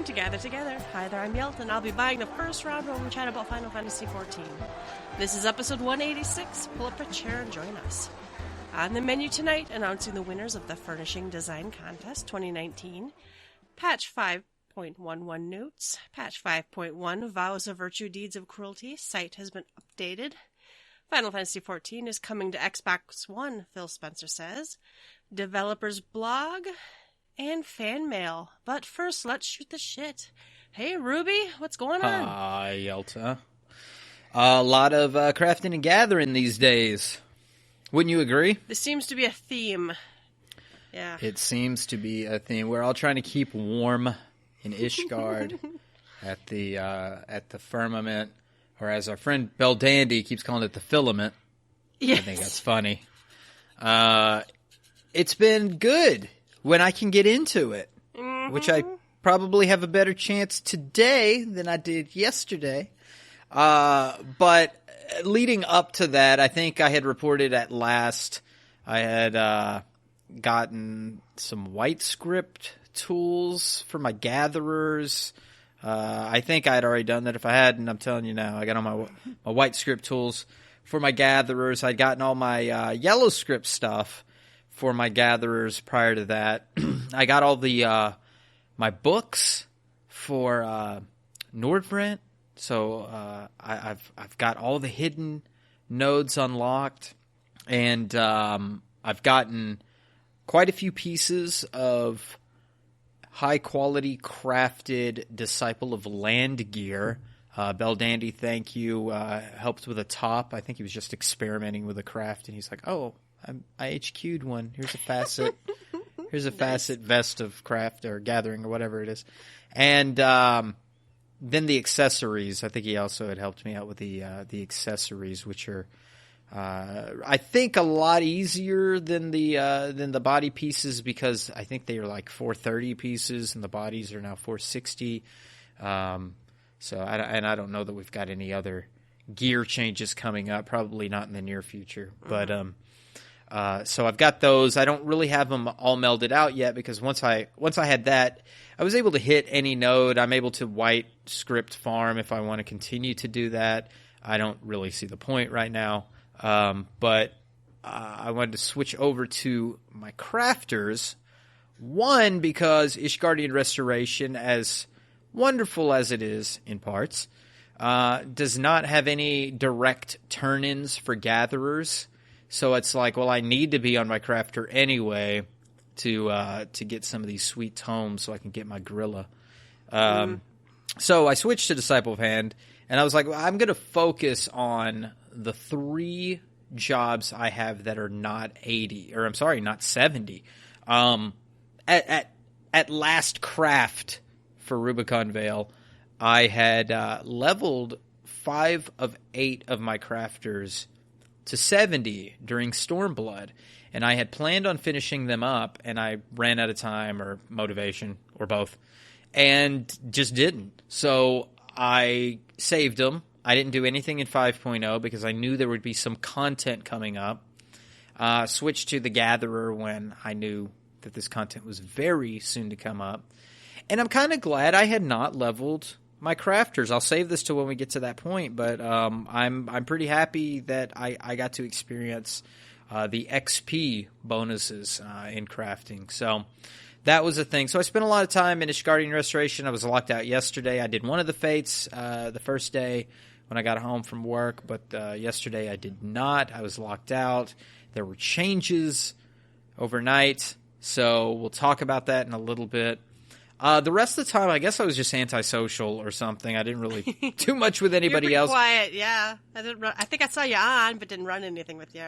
to Gather Together. Hi there, I'm Yelta, and I'll be buying the first round when we chat about Final Fantasy XIV. This is episode 186. Pull up a chair and join us. On the menu tonight, announcing the winners of the Furnishing Design Contest 2019. Patch 5.11 notes. Patch 5.1 Vows of Virtue, Deeds of Cruelty. Site has been updated. Final Fantasy XIV is coming to Xbox One, Phil Spencer says. Developers blog. And fan mail. But first, let's shoot the shit. Hey, Ruby, what's going on? Hi, Yelta. A lot of crafting and gathering these days. Wouldn't you agree? This seems to be a theme. Yeah. It seems to be a theme. We're all trying to keep warm in Ishgard at the firmament, or as our friend Bell Dandy keeps calling it, the filament. Yes. I think that's funny. It's been good when I can get into it, which I probably have a better chance today than I did yesterday. But leading up to that, I think I had reported at last I had gotten some white script tools for my gatherers. I think I had already done that. If I hadn't, I'm telling you now, I got all my white script tools for my gatherers. I'd gotten all my yellow script stuff for my gatherers prior to that. I got all the my books for Nordbrand, so I've got all the hidden nodes unlocked, and I've gotten quite a few pieces of high quality crafted Disciple of Land gear. Bell Dandy, thank you. Helped with a top. I think he was just experimenting with a craft, and he's like, "Oh, I HQ'd one. Here's a facet. Here's a facet vest of craft or gathering or whatever it is." And then the accessories. I think he also had helped me out with the accessories, which are I think a lot easier than the body pieces, because I think they are like 430 pieces and the bodies are now 460. So I don't know that we've got any other gear changes coming up. Probably not in the near future, but. So I've got those. I don't really have them all melded out yet, because once I had that, I was able to hit any node. I'm able to white script farm if I want to continue to do that. I don't really see the point right now. But I wanted to switch over to my crafters. One, because Ishgardian Restoration, as wonderful as it is in parts, does not have any direct turn-ins for gatherers. So it's like, well, I need to be on my crafter anyway to get some of these sweet tomes so I can get my gorilla. So I switched to Disciple of Hand, and I was like, well, I'm going to focus on the 3 jobs I have that are not 80, or I'm sorry, not 70. At last craft for Rubicon Vale, I had leveled 5 of 8 of my crafters to 70 during Stormblood, and I had planned on finishing them up, and I ran out of time or motivation or both, and just didn't. So I saved them. I didn't do anything in 5.0 because I knew there would be some content coming up. Switched to the Gatherer when I knew that this content was very soon to come up, and I'm kind of glad I had not leveled my crafters. I'll save this to when we get to that point, but I'm pretty happy that I got to experience the XP bonuses in crafting. So that was a thing. So I spent a lot of time in Ishgardian Restoration. I was locked out yesterday. I did one of the fates the first day when I got home from work, but yesterday I did not. I was locked out. There were changes overnight, so we'll talk about that in a little bit. The rest of the time, I guess I was just antisocial or something. I didn't really do much with anybody else. Quiet, yeah. I think I saw you on, but didn't run anything with you.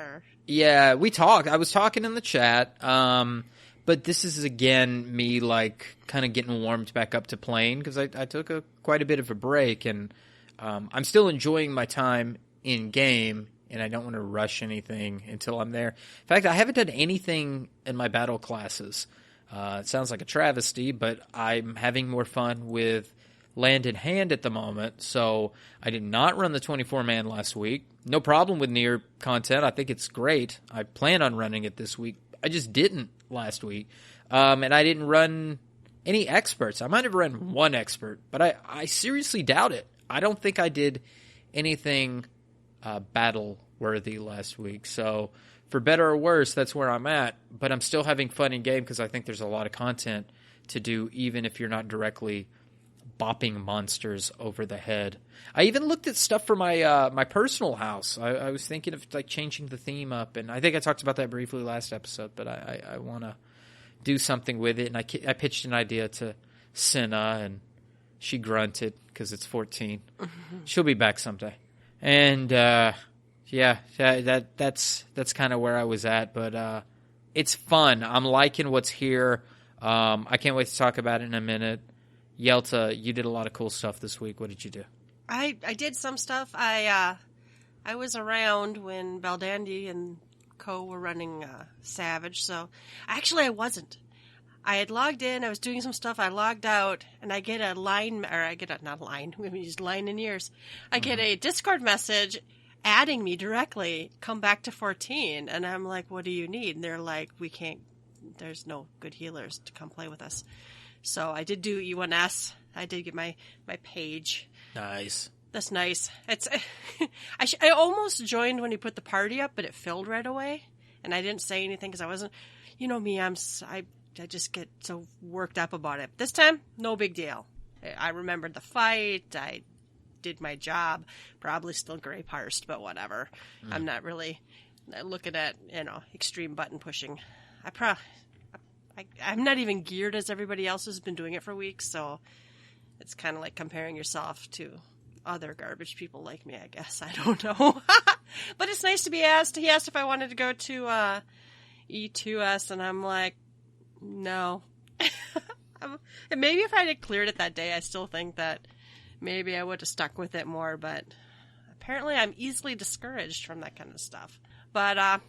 Yeah, we talked. I was talking in the chat. But this is, again, me, like, kind of getting warmed back up to playing, because I took quite a bit of a break, and I'm still enjoying my time in-game, and I don't want to rush anything until I'm there. In fact, I haven't done anything in my battle classes. It sounds like a travesty, but I'm having more fun with Land in Hand at the moment, so I did not run the 24-man last week. No problem with Nier content. I think it's great. I plan on running it this week. I just didn't last week. And I didn't run any experts. I might have ran one expert, but I seriously doubt it. I don't think I did anything battle-worthy last week. So for better or worse, that's where I'm at. But I'm still having fun in game because I think there's a lot of content to do, even if you're not directly bopping monsters over the head. I even looked at stuff for my my personal house. I was thinking of like changing the theme up, and I think I talked about that briefly last episode. But I want to do something with it, and I pitched an idea to Senna, and she grunted because it's 14. She'll be back someday, and yeah, that's kind of where I was at. But it's fun. I'm liking what's here. I can't wait to talk about it in a minute. Yelta, you did a lot of cool stuff this week. What did you do? I did some stuff. I was around when Baldandy and Co were running Savage, so actually I wasn't. I had logged in, I was doing some stuff, I logged out, and I get a line, or I get a, not a line, we haven't used line in years. I get a Discord message adding me directly, come back to 14, and I'm like, what do you need? And they're like, we can't, there's no good healers to come play with us. So I did do E1S. I did get my page. Nice. That's nice. It's I almost joined when he put the party up, but it filled right away, and I didn't say anything because I wasn't. You know me, I just get so worked up about it. This time, no big deal. I remembered the fight. I did my job. Probably still gray parsed, but whatever. I'm not really looking at extreme button pushing. I'm not even geared as everybody else has been doing it for weeks, so it's kind of like comparing yourself to other garbage people like me, I guess. I don't know. But it's nice to be asked. He asked if I wanted to go to E2S, and I'm like, no. And maybe if I had cleared it that day, I still think that maybe I would have stuck with it more, but apparently I'm easily discouraged from that kind of stuff. But I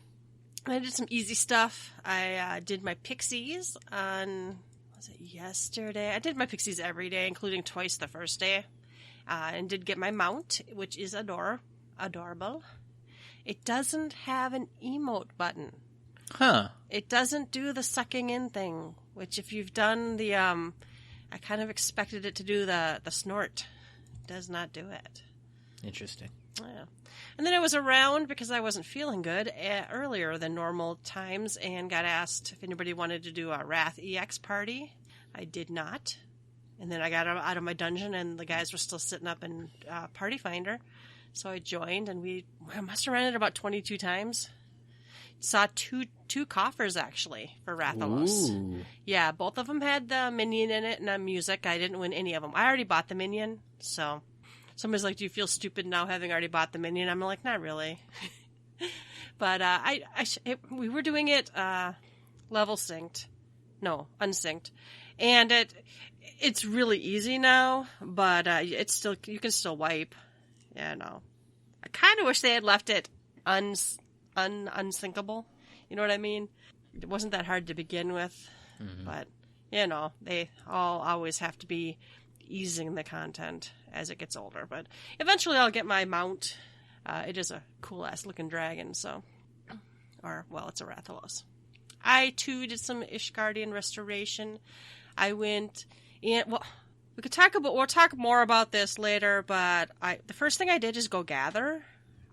did some easy stuff. I did my pixies on, was it yesterday? I did my pixies every day, including twice the first day. And did get my mount, which is adorable. It doesn't have an emote button. Huh. It doesn't do the sucking in thing, which if you've done the, I kind of expected it to do the snort. It does not do it. Interesting. Yeah. And then I was around because I wasn't feeling good earlier than normal times and got asked if anybody wanted to do a Wrath EX party. I did not. And then I got out of my dungeon and the guys were still sitting up in Party Finder. So I joined and I must have ran it about 22 times. Saw two coffers actually for Rathalos. Ooh. Yeah, both of them had the minion in it and the music. I didn't win any of them. I already bought the minion, so... Somebody's like, do you feel stupid now having already bought the minion? I'm like, not really. But we were doing it level synced. No, unsynced. And it's really easy now, but it's still, you can still wipe. Yeah, no. I kind of wish they had left it unsyncable. You know what I mean? It wasn't that hard to begin with. Mm-hmm. But, they all always have to be easing the content as it gets older. But eventually I'll get my mount. It is a cool-ass looking dragon, so... it's a Rathalos. I, too, did some Ishgardian restoration. I went... we'll talk more about this later, but the first thing I did is go gather.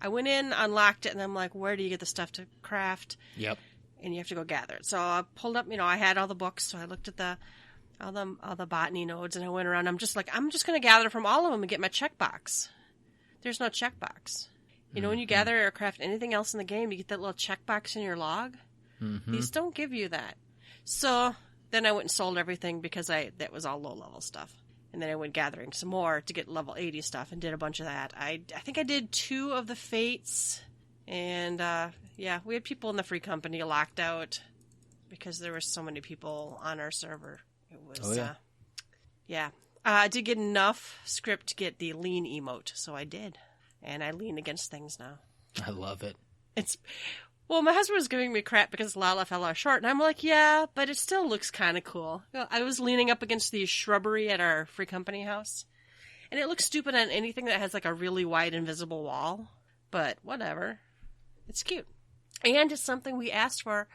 I went in, unlocked it, and I'm like, where do you get the stuff to craft? Yep. And you have to go gather it. So I pulled up, I had all the books, so I looked at all the botany nodes, and I went around. I'm just going to gather from all of them and get my checkbox. There's no checkbox. When you gather or craft anything else in the game, you get that little checkbox in your log. Mm-hmm. These don't give you that. So then I went and sold everything because that was all low-level stuff. And then I went gathering some more to get level 80 stuff and did a bunch of that. I think I did 2 of the fates. And, we had people in the free company locked out because there were so many people on our server. It was, I did get enough script to get the lean emote, so I did. And I lean against things now. I love it. My husband was giving me crap because Lala fell out short, and I'm like, yeah, but it still looks kind of cool. I was leaning up against the shrubbery at our free company house, and it looks stupid on anything that has like a really wide invisible wall, but whatever. It's cute. And it's something we asked for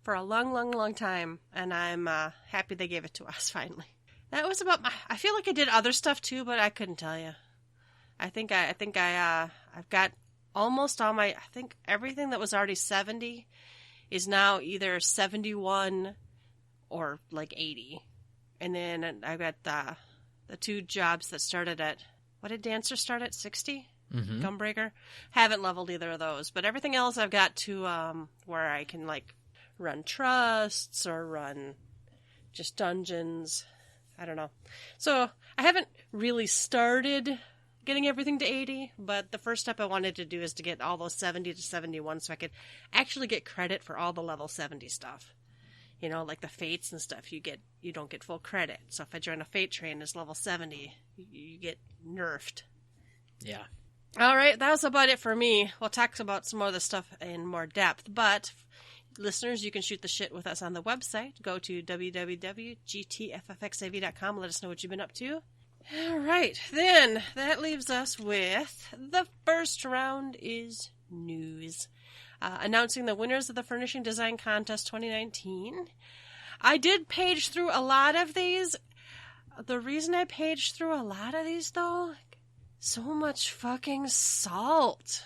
a long, long, long time, and I'm happy they gave it to us finally. That was about I feel like I did other stuff too, but I couldn't tell you. I've got almost all I think everything that was already 70 is now either 71 or like 80. And then I've got the 2 jobs that started at, what did Dancer start at, 60? Mm-hmm. Gunbreaker? Haven't leveled either of those, but everything else I've got to where I can like run trusts or run just dungeons. I don't know. So I haven't really started getting everything to 80, but the first step I wanted to do is to get all those 70 to 71 so I could actually get credit for all the level 70 stuff. You know, like the fates and stuff, you don't get full credit. So if I join a fate train that's level 70, you get nerfed. Yeah. All right, that was about it for me. We'll talk about some more of this stuff in more depth, but listeners, you can shoot the shit with us on the website. Go to www.gtffxiv.com. Let us know what you've been up to. All right, then that leaves us with the first round is news. Announcing the winners of the Furnishing Design Contest 2019. I did page through a lot of these. The reason I paged through a lot of these, though, so much fucking salt.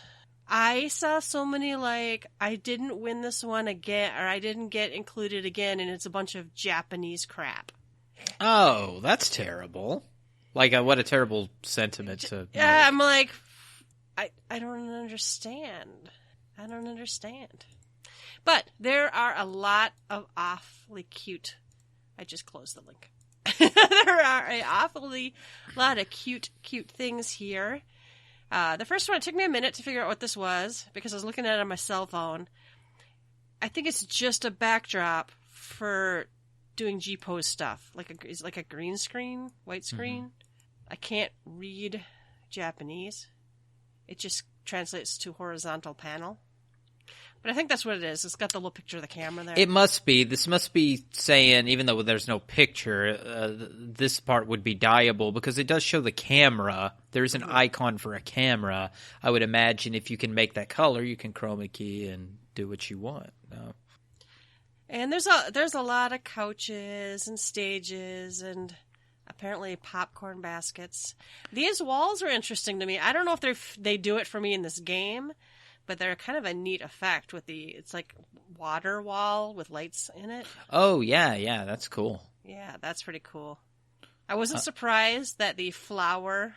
I saw so many, like, I didn't win this one again, or I didn't get included again, and it's a bunch of Japanese crap. Oh, that's terrible. Like, what a terrible sentiment to Yeah, make. I'm like, I don't understand. I don't understand. But there are a lot of awfully cute. I just closed the link. There are an awfully lot of cute things here. The first one, it took me a minute to figure out what this was because I was looking at it on my cell phone. I think it's just a backdrop for doing G-pose stuff. It's like a green screen, white screen. Mm-hmm. I can't read Japanese. It just translates to horizontal panel. But I think that's what it is. It's got the little picture of the camera there. It must be. This must be saying, even though there's no picture, this part would be dyeable because it does show the camera. There's an icon for a camera. I would imagine if you can make that color, you can chroma key and do what you want. No. And there's a lot of couches and stages and apparently popcorn baskets. These walls are interesting to me. I don't know if they do it for me in this game, but they're kind of a neat effect with it's like water wall with lights in it. Oh, yeah, that's cool. Yeah, that's pretty cool. I wasn't surprised that the flower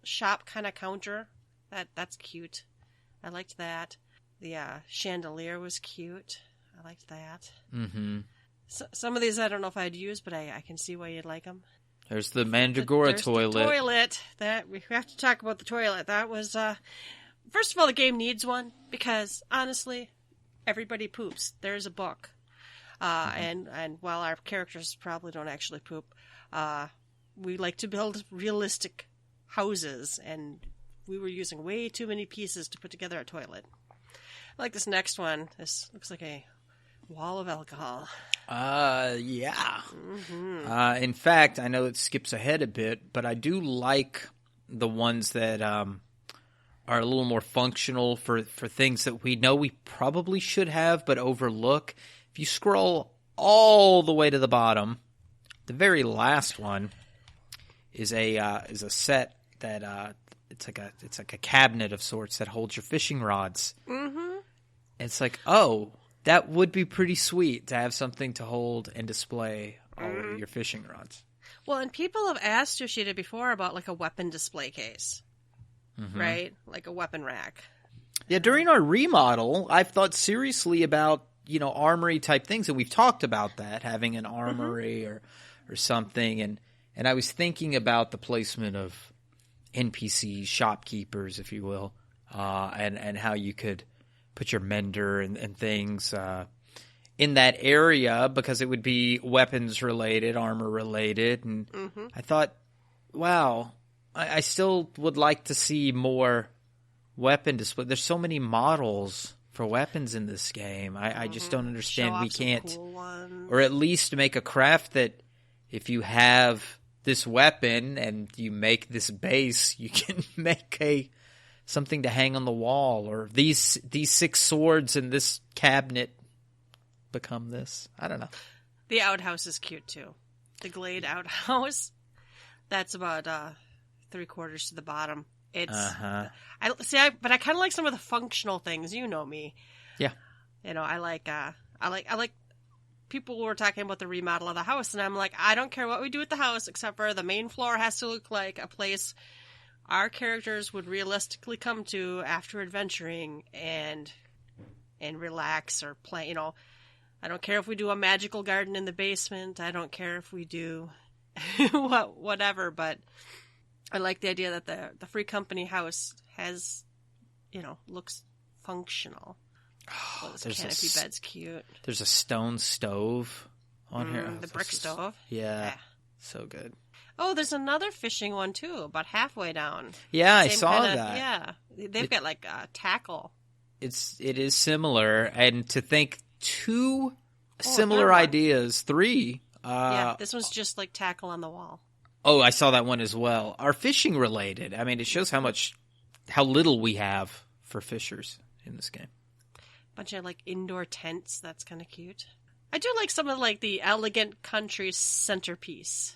shop kind of counter, that's cute. I liked that. The chandelier was cute. I liked that. Mm-hmm. So, some of these I don't know if I'd use, but I can see why you'd like them. There's the Mandragora toilet. The toilet. We have to talk about the toilet. That was... First of all, the game needs one because, honestly, everybody poops. There's a book. And while our characters probably don't actually poop, we like to build realistic houses, and we were using way too many pieces to put together a toilet. I like this next one. This looks like a wall of alcohol. Yeah. Mm-hmm. In fact, I know it skips ahead a bit, but I do like the ones that... are a little more functional for things that we know we probably should have but overlook. If you scroll all the way to the bottom, the very last one is a set that it's like a cabinet of sorts that holds your fishing rods. Mm-hmm. It's like, oh, that would be pretty sweet to have something to hold and display all of your fishing rods. Well, and people have asked Yoshida before about like a weapon display case. Mm-hmm. Right? Like a weapon rack. Yeah, during our remodel, I've thought seriously about, armory type things, and we've talked about that, having an armory or something, and I was thinking about the placement of NPCs, shopkeepers, if you will, and how you could put your mender and things in that area because it would be weapons related, armor related, and I thought, wow, I still would like to see more weapon display. There's so many models for weapons in this game. I just don't understand. We can't, cool or at least make a craft that if you have this weapon and you make this base, you can make something to hang on the wall, or these 6 swords in this cabinet become this. I don't know. The outhouse is cute too. the Glade Outhouse. That's about 3/4 to the bottom. It's but I kind of like some of the functional things. You know me. Yeah. You know, I like people were talking about the remodel of the house, and I'm like, I don't care what we do with the house, except for the main floor has to look like a place our characters would realistically come to after adventuring and relax or play. You know, I don't care if we do a magical garden in the basement. I don't care if we do whatever, but I like the idea that the Free Company house has, you know, looks functional. Oh, this canopy bed's cute. There's a stone stove on here. The brick stove. Yeah, so good. Oh, there's another fishing one too, about halfway down. Yeah, I saw that. Yeah, they've got like a tackle. It is similar, and to think two similar ideas, three. Yeah, this one's just like tackle on the wall. Oh, I saw that one as well. Are fishing related? I mean, it shows how little we have for fishers in this game. Bunch of like indoor tents. That's kind of cute. I do like some of like the elegant country centerpiece.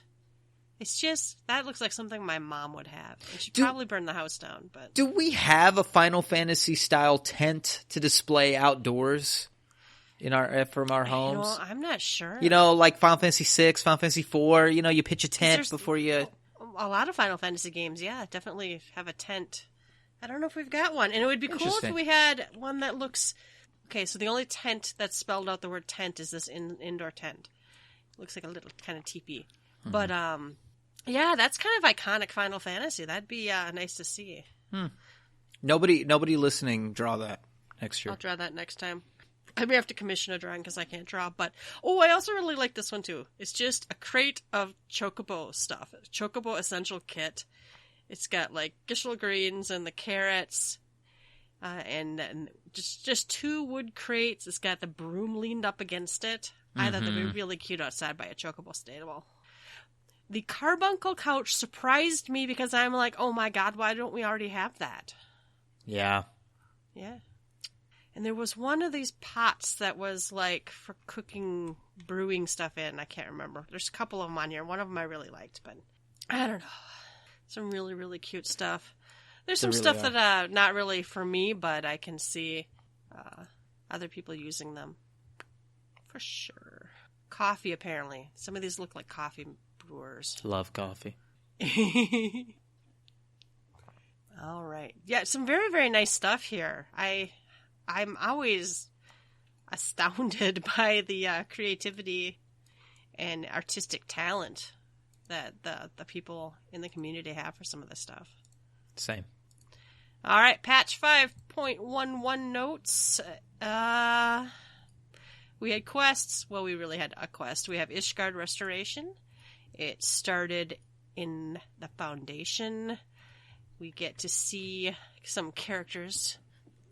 It's just that looks like something my mom would have. And she'd probably burn the house down. But do we have a Final Fantasy style tent to display outdoors from our homes? You know, I'm not sure. You know, like Final Fantasy VI, Final Fantasy IV. You know, you pitch a tent before you. A lot of Final Fantasy games, yeah, definitely have a tent. I don't know if we've got one, and it would be cool if we had one that looks. Okay, so the only tent that's spelled out the word tent is this indoor tent. It looks like a little kind of teepee. Mm-hmm. But, yeah, that's kind of iconic Final Fantasy. That'd be nice to see. Nobody listening, draw that next year. I'll draw that next time. I may have to commission a drawing because I can't draw. But, I also really like this one, too. It's just a crate of Chocobo stuff. Chocobo Essential Kit. It's got, like, Gishel greens and the carrots. And just two wood crates. It's got the broom leaned up against it. I thought that'd be really cute outside by a chocobo stable. The carbuncle couch surprised me because I'm like, oh my god, why don't we already have that? Yeah. Yeah. And there was one of these pots that was like for cooking, brewing stuff in. I can't remember. There's a couple of them on here. One of them I really liked, but I don't know. Some really, really cute stuff. There's some stuff that not really for me, but I can see other people using them. For sure. Coffee, apparently. Some of these look like coffee brewers. Love coffee. All right. Yeah, some very, very nice stuff here. I'm always astounded by the creativity and artistic talent that the people in the community have for some of this stuff. Same. All right, patch 5.11 notes. We had quests. Well, we really had a quest. We have Ishgard Restoration. It started in the Foundation. We get to see some characters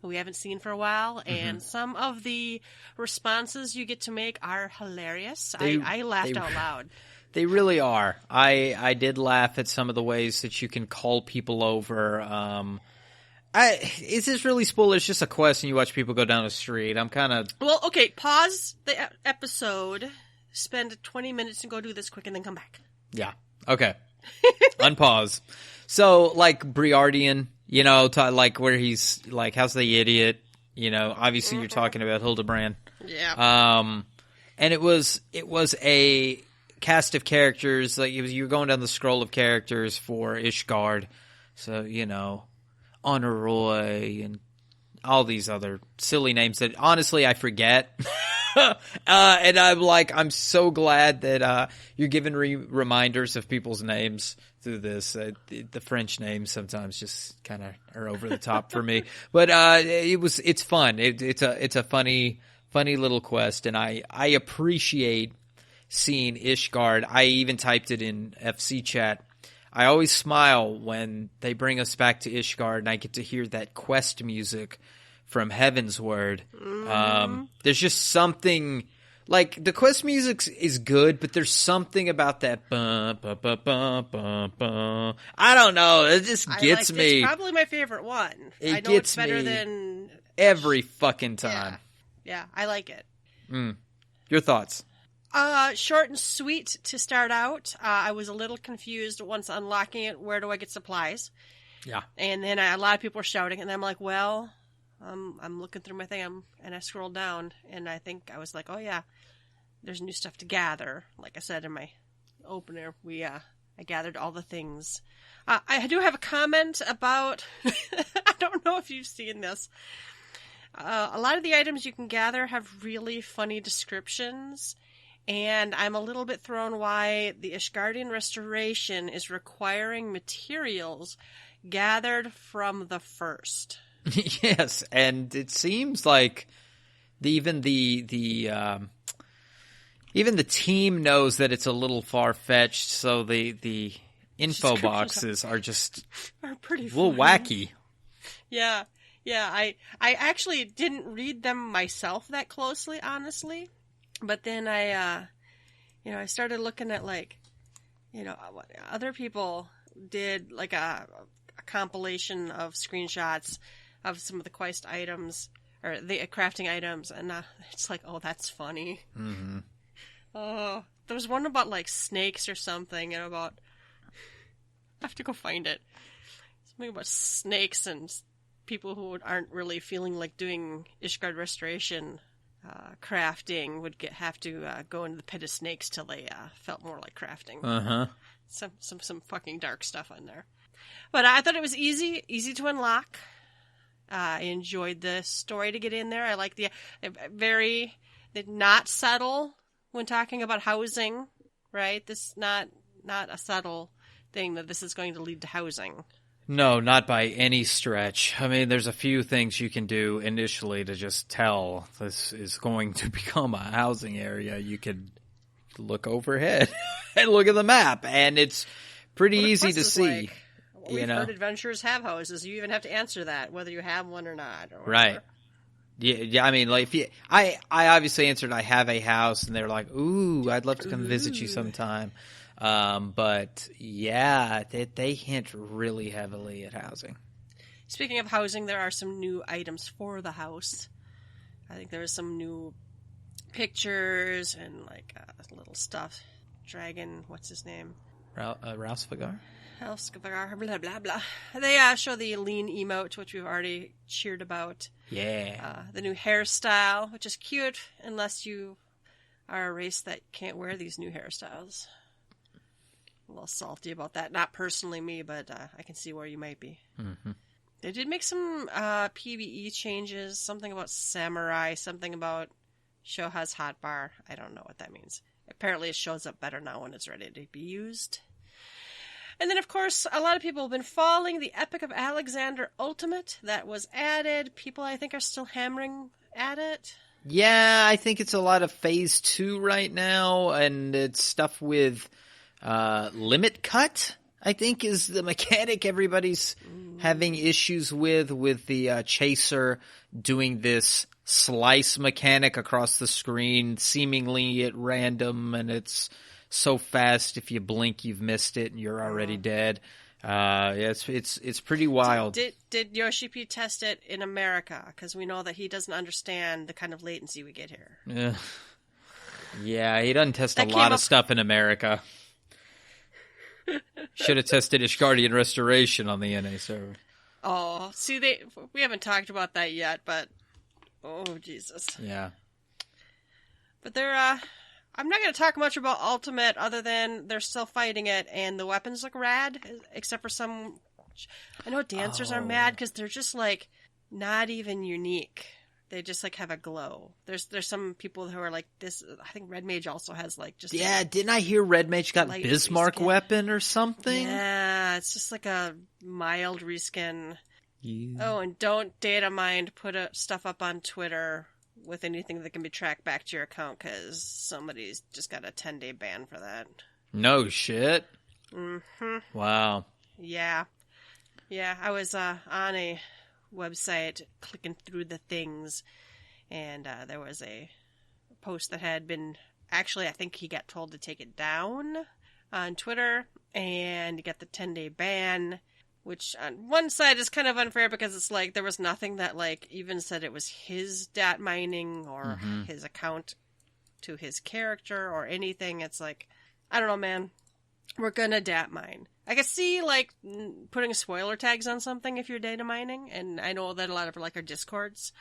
who we haven't seen for a while, and some of the responses you get to make are hilarious. I laughed out loud. They really are. I did laugh at some of the ways that you can call people over. Is this really spoilers? It's just a quest and you watch people go down the street. I'm kind of... Well, okay, pause the episode, spend 20 minutes and go do this quick, and then come back. Yeah. Okay. Unpause. So, like, Briardian, you know, like, where he's, like, how's the idiot? You know, obviously you're talking about Hildebrand. Yeah. And it was a cast of characters, like, you were going down the scroll of characters for Ishgard. So, you know... Honorroy and all these other silly names that honestly I forget. And I'm so glad that you're giving reminders of people's names through this. The French names sometimes just kind of are over the top for me. But it's fun. It's a funny little quest, and I appreciate seeing Ishgard. I even typed it in FC chat. I always smile when they bring us back to Ishgard and I get to hear that quest music from Heavensward. There's just something, like, the quest music is good, but there's something about that. I don't know. It just gets me. It's probably my favorite one. I know it's better than... every fucking time. Yeah, I like it. Your thoughts? Short and sweet to start out. I was a little confused once unlocking it. Where do I get supplies? Yeah. And then a lot of people were shouting, and I'm like, well, I'm looking through my thing, and I scrolled down, and I think I was like, oh yeah, there's new stuff to gather. Like I said in my opener, I gathered all the things. I do have a comment about, I don't know if you've seen this. A lot of the items you can gather have really funny descriptions. And I'm a little bit thrown why the Ishgardian Restoration is requiring materials gathered from the first. Yes, and it seems like even the team knows that it's a little far-fetched, so the info boxes are pretty a little wacky. Yeah. I actually didn't read them myself that closely, honestly. But then I started looking at what other people did, like a compilation of screenshots of some of the quest items or the crafting items, and it's like, oh, that's funny. Mm-hmm. Oh, there was one about like snakes or something, and I have to go find it. Something about snakes and people who aren't really feeling like doing Ishgard Restoration. Crafting would have to go into the pit of snakes till they felt more like crafting. Some fucking dark stuff on there. But I thought it was easy to unlock. I enjoyed the story to get in there. I like the not subtle when talking about housing, right? This is not a subtle thing that this is going to lead to housing. No, not by any stretch. I mean, there's a few things you can do initially to just tell this is going to become a housing area. You could look overhead and look at the map, and it's pretty easy to see. Like, we've heard adventurers have houses. You even have to answer that, whether you have one or not. Or right. Yeah. I mean, like, I obviously answered I have a house, and they're like, ooh, I'd love to come visit you sometime. But yeah, they hint really heavily at housing. Speaking of housing, there are some new items for the house. I think there is some new pictures and like little stuff. Dragon, what's his name? Rausvagar? Rausvagar, blah, blah, blah. They show the lean emote, which we've already cheered about. Yeah. The new hairstyle, which is cute, unless you are a race that can't wear these new hairstyles. A little salty about that. Not personally me, but I can see where you might be. Mm-hmm. They did make some PvE changes. Something about samurai. Something about Shoha's hotbar. I don't know what that means. Apparently it shows up better now when it's ready to be used. And then, of course, a lot of people have been following the Epic of Alexander Ultimate. That was added. People, I think, are still hammering at it. Yeah, I think it's a lot of Phase 2 right now, and it's stuff with... limit cut, I think, is the mechanic everybody's having issues with the chaser doing this slice mechanic across the screen, seemingly at random, and it's so fast if you blink you've missed it and you're already dead. It's pretty wild. Did Yoshi P test it in America? Because we know that he doesn't understand the kind of latency we get here. Yeah, he doesn't test a lot of stuff in America. Should have tested Ishgardian Restoration on the NA server. Oh, see, we haven't talked about that yet, but oh, Jesus. Yeah. But I'm not going to talk much about Ultimate other than they're still fighting it, and the weapons look rad, except for some... I know dancers are mad because they're just, like, not even unique. They just, like, have a glow. There's some people who are like this. I think Red Mage also has, like, just... Yeah, didn't I hear Red Mage got Bismarck weapon or something? Yeah, it's just like a mild reskin. Yeah. Oh, and don't data mine put stuff up on Twitter with anything that can be tracked back to your account, because somebody's just got a 10-day ban for that. No shit? Mm-hmm. Wow. Yeah. Yeah, I was on a website clicking through the things, and there was a post that had been... Actually, I think he got told to take it down on Twitter, and he got the 10-day ban, which on one side is kind of unfair because it's like there was nothing that like even said it was his dat mining or his account to his character or anything. It's like, I don't know, man. We're gonna data mine. I could see, like, putting spoiler tags on something if you're data mining, and I know that a lot of, like, our Discords,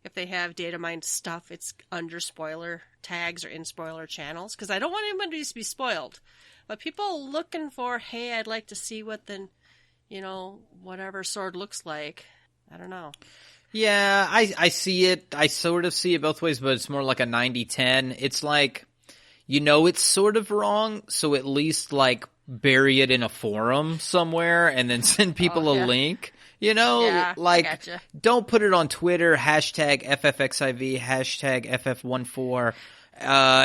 if they have data mined stuff, it's under spoiler tags or in spoiler channels, because I don't want anybody to be spoiled. But people looking for, hey, I'd like to see what the, whatever sword looks like. I don't know. Yeah, I see it. I sort of see it both ways, but it's more like a 90-10. It's like, it's sort of wrong, so at least, like, bury it in a forum somewhere and then send people a link. Yeah, like, I gotcha. Don't put it on Twitter, hashtag FFXIV, hashtag FF14.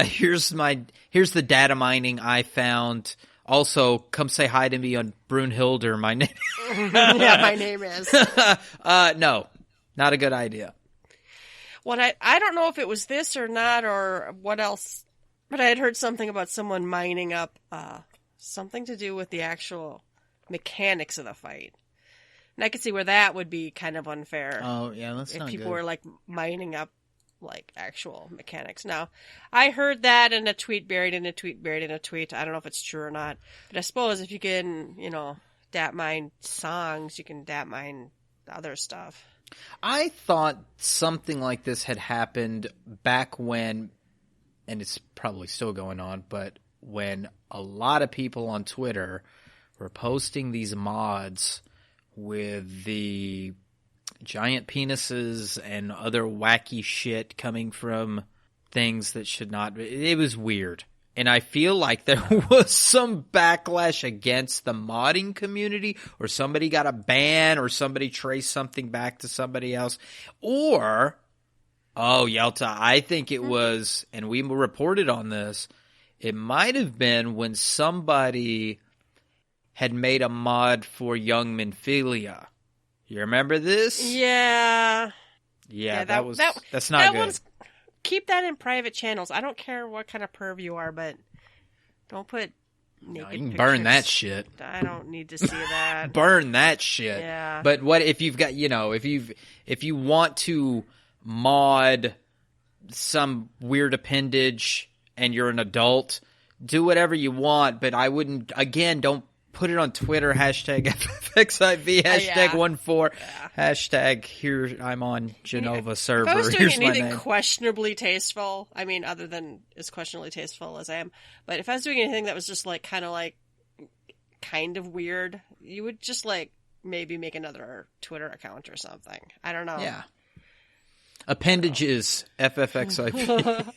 Here's the data mining I found. Also, come say hi to me on Brunhilde, my name. Yeah, my name is. No, not a good idea. What I don't know if it was this or not or what else, but I had heard something about someone mining up something to do with the actual mechanics of the fight. And I could see where that would be kind of unfair. Oh, yeah, that's not good. If people were, like, mining up, like, actual mechanics. Now, I heard that in a tweet buried in a tweet buried in a tweet. I don't know if it's true or not. But I suppose if you can, dat mine songs, you can dat mine other stuff. I thought something like this had happened back when, and it's probably still going on, but when a lot of people on Twitter were posting these mods with the giant penises and other wacky shit coming from things that should not be. It was weird. And I feel like there was some backlash against the modding community, or somebody got a ban, or somebody traced something back to somebody else. Or, Yelta, I think it was, and we reported on this, it might have been when somebody had made a mod for Young Minfilia. You remember this? Yeah. Yeah, that's not good. Keep that in private channels. I don't care what kind of perv you are, but don't put naked you can pictures. burn that shit. I don't need to see that. Burn that shit. Yeah. But what if you've got, if you want to mod some weird appendage and you're an adult, do whatever you want, but I wouldn't, again, don't put it on Twitter, hashtag FFXIV, hashtag 14, hashtag here I'm on Genova server. If I was doing Here's anything my name. questionably tasteful, I mean, other than as questionably tasteful as I am, but if I was doing anything that was just like kind of weird, you would just like maybe make another Twitter account or something. I don't know. Yeah. Appendages, FFXIV.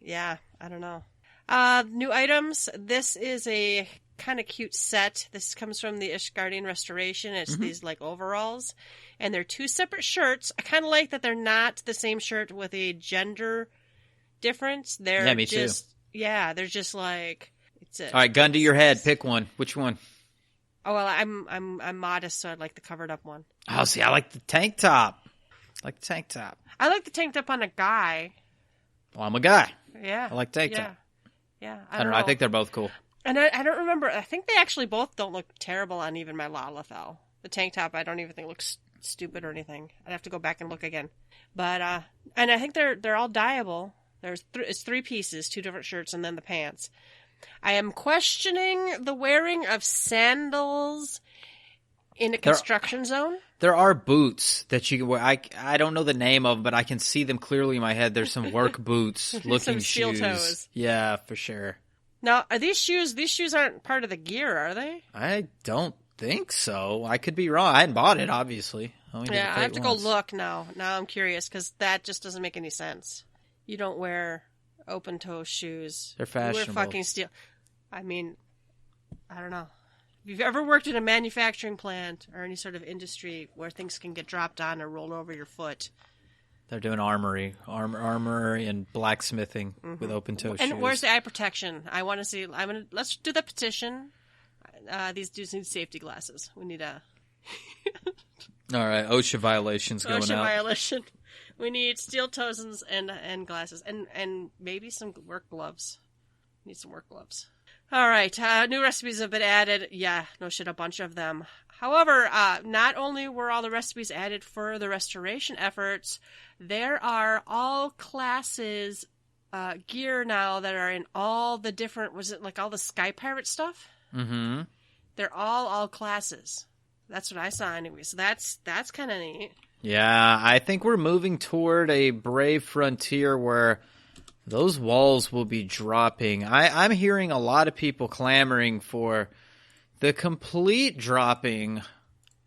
Yeah, I don't know. New items. This is a kind of cute set. This comes from the Ishgardian Restoration. It's these like overalls, and they're two separate shirts. I kind of like that they're not the same shirt with a gender difference. They're me too. They're just like it's a. All right, gun to your head. Pick one. Which one? Oh well, I'm modest, so I'd like the covered up one. Oh, see, I like the tank top. I like the tank top on a guy. Well, I'm a guy. Yeah, I like tank top. Yeah, I don't know. I think they're both cool. And I don't remember. I think they actually both don't look terrible on even my Lalithel. The tank top, I don't even think looks stupid or anything. I'd have to go back and look again. But and I think they're all dyeable. It's 3 pieces, 2 different shirts, and then the pants. I am questioning the wearing of sandals in a construction zone. There are boots that you can wear. I don't know the name of them, but I can see them clearly in my head. There's some work boots looking some steel shoes. toes. Yeah, for sure. Now, are these shoes? These shoes aren't part of the gear, are they? I don't think so. I could be wrong. I hadn't bought it, obviously. I have to go look now. Now I'm curious because that just doesn't make any sense. You don't wear open toe shoes. They're fashionable. You wear fucking steel. I mean, I don't know. If you've ever worked in a manufacturing plant or any sort of industry where things can get dropped on or rolled over your foot. They're doing armor and blacksmithing with open toe shoes. And where's the eye protection? I want to see. Let's do the petition. These dudes need safety glasses. We need a. All right, OSHA violations going out. OSHA violation. We need steel toes and glasses and maybe some work gloves. Need some work gloves. All right, new recipes have been added. Yeah, no shit, a bunch of them. However, not only were all the recipes added for the restoration efforts, there are all classes gear now that are in all the different, was it like all the Sky Pirate stuff? Mm-hmm. They're all classes. That's what I saw anyway, so that's kind of neat. Yeah, I think we're moving toward a brave frontier where those walls will be dropping. I'm hearing a lot of people clamoring for the complete dropping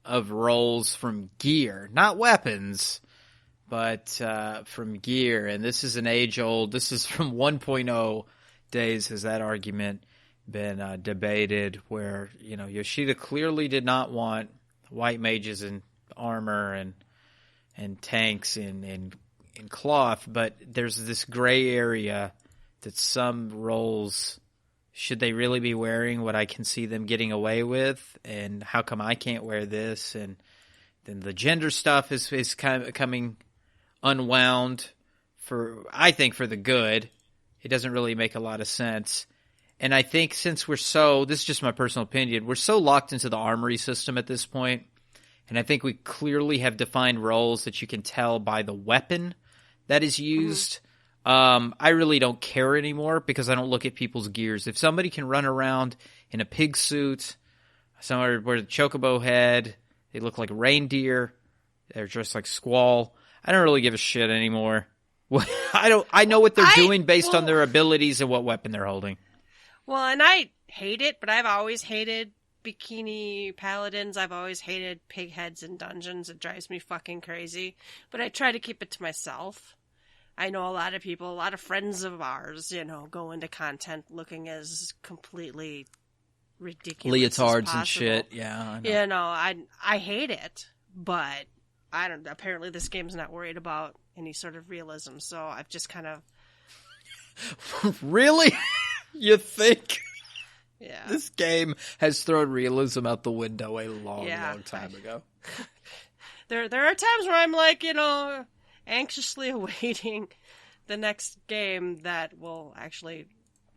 of rolls from gear. Not weapons, but from gear. And this is an age-old, this is from 1.0 days, has that argument been debated, where, you know, Yoshida clearly did not want white mages in armor and tanks in cloth, but there's this gray area that some roles, should they really be wearing what I can see them getting away with, and how come I can't wear this? And then the gender stuff is kind of coming unwound I think for the good. It doesn't really make a lot of sense. And I think since this is just my personal opinion, we're so locked into the armory system at this point, and I think we clearly have defined roles that you can tell by the weapon that is used. I really don't care anymore because I don't look at people's gears. If somebody can run around in a pig suit, somebody wear the chocobo head, they look like a reindeer, they're dressed like Squall, I don't really give a shit anymore. I know what they're doing based on their abilities and what weapon they're holding. Well, and I hate it, but I've always hated bikini paladins. I've always hated pig heads in dungeons. It drives me fucking crazy. But I try to keep it to myself. I know a lot of people, a lot of friends of ours, you know, go into content looking as completely ridiculous leotards as and shit. Yeah, I know. You know, I hate it, but I don't. Apparently, this game's not worried about any sort of realism, so I've just kind of. Really? You think? Yeah. This game has thrown realism out the window a long time ago. There are times where I'm like, you know, anxiously awaiting the next game that will actually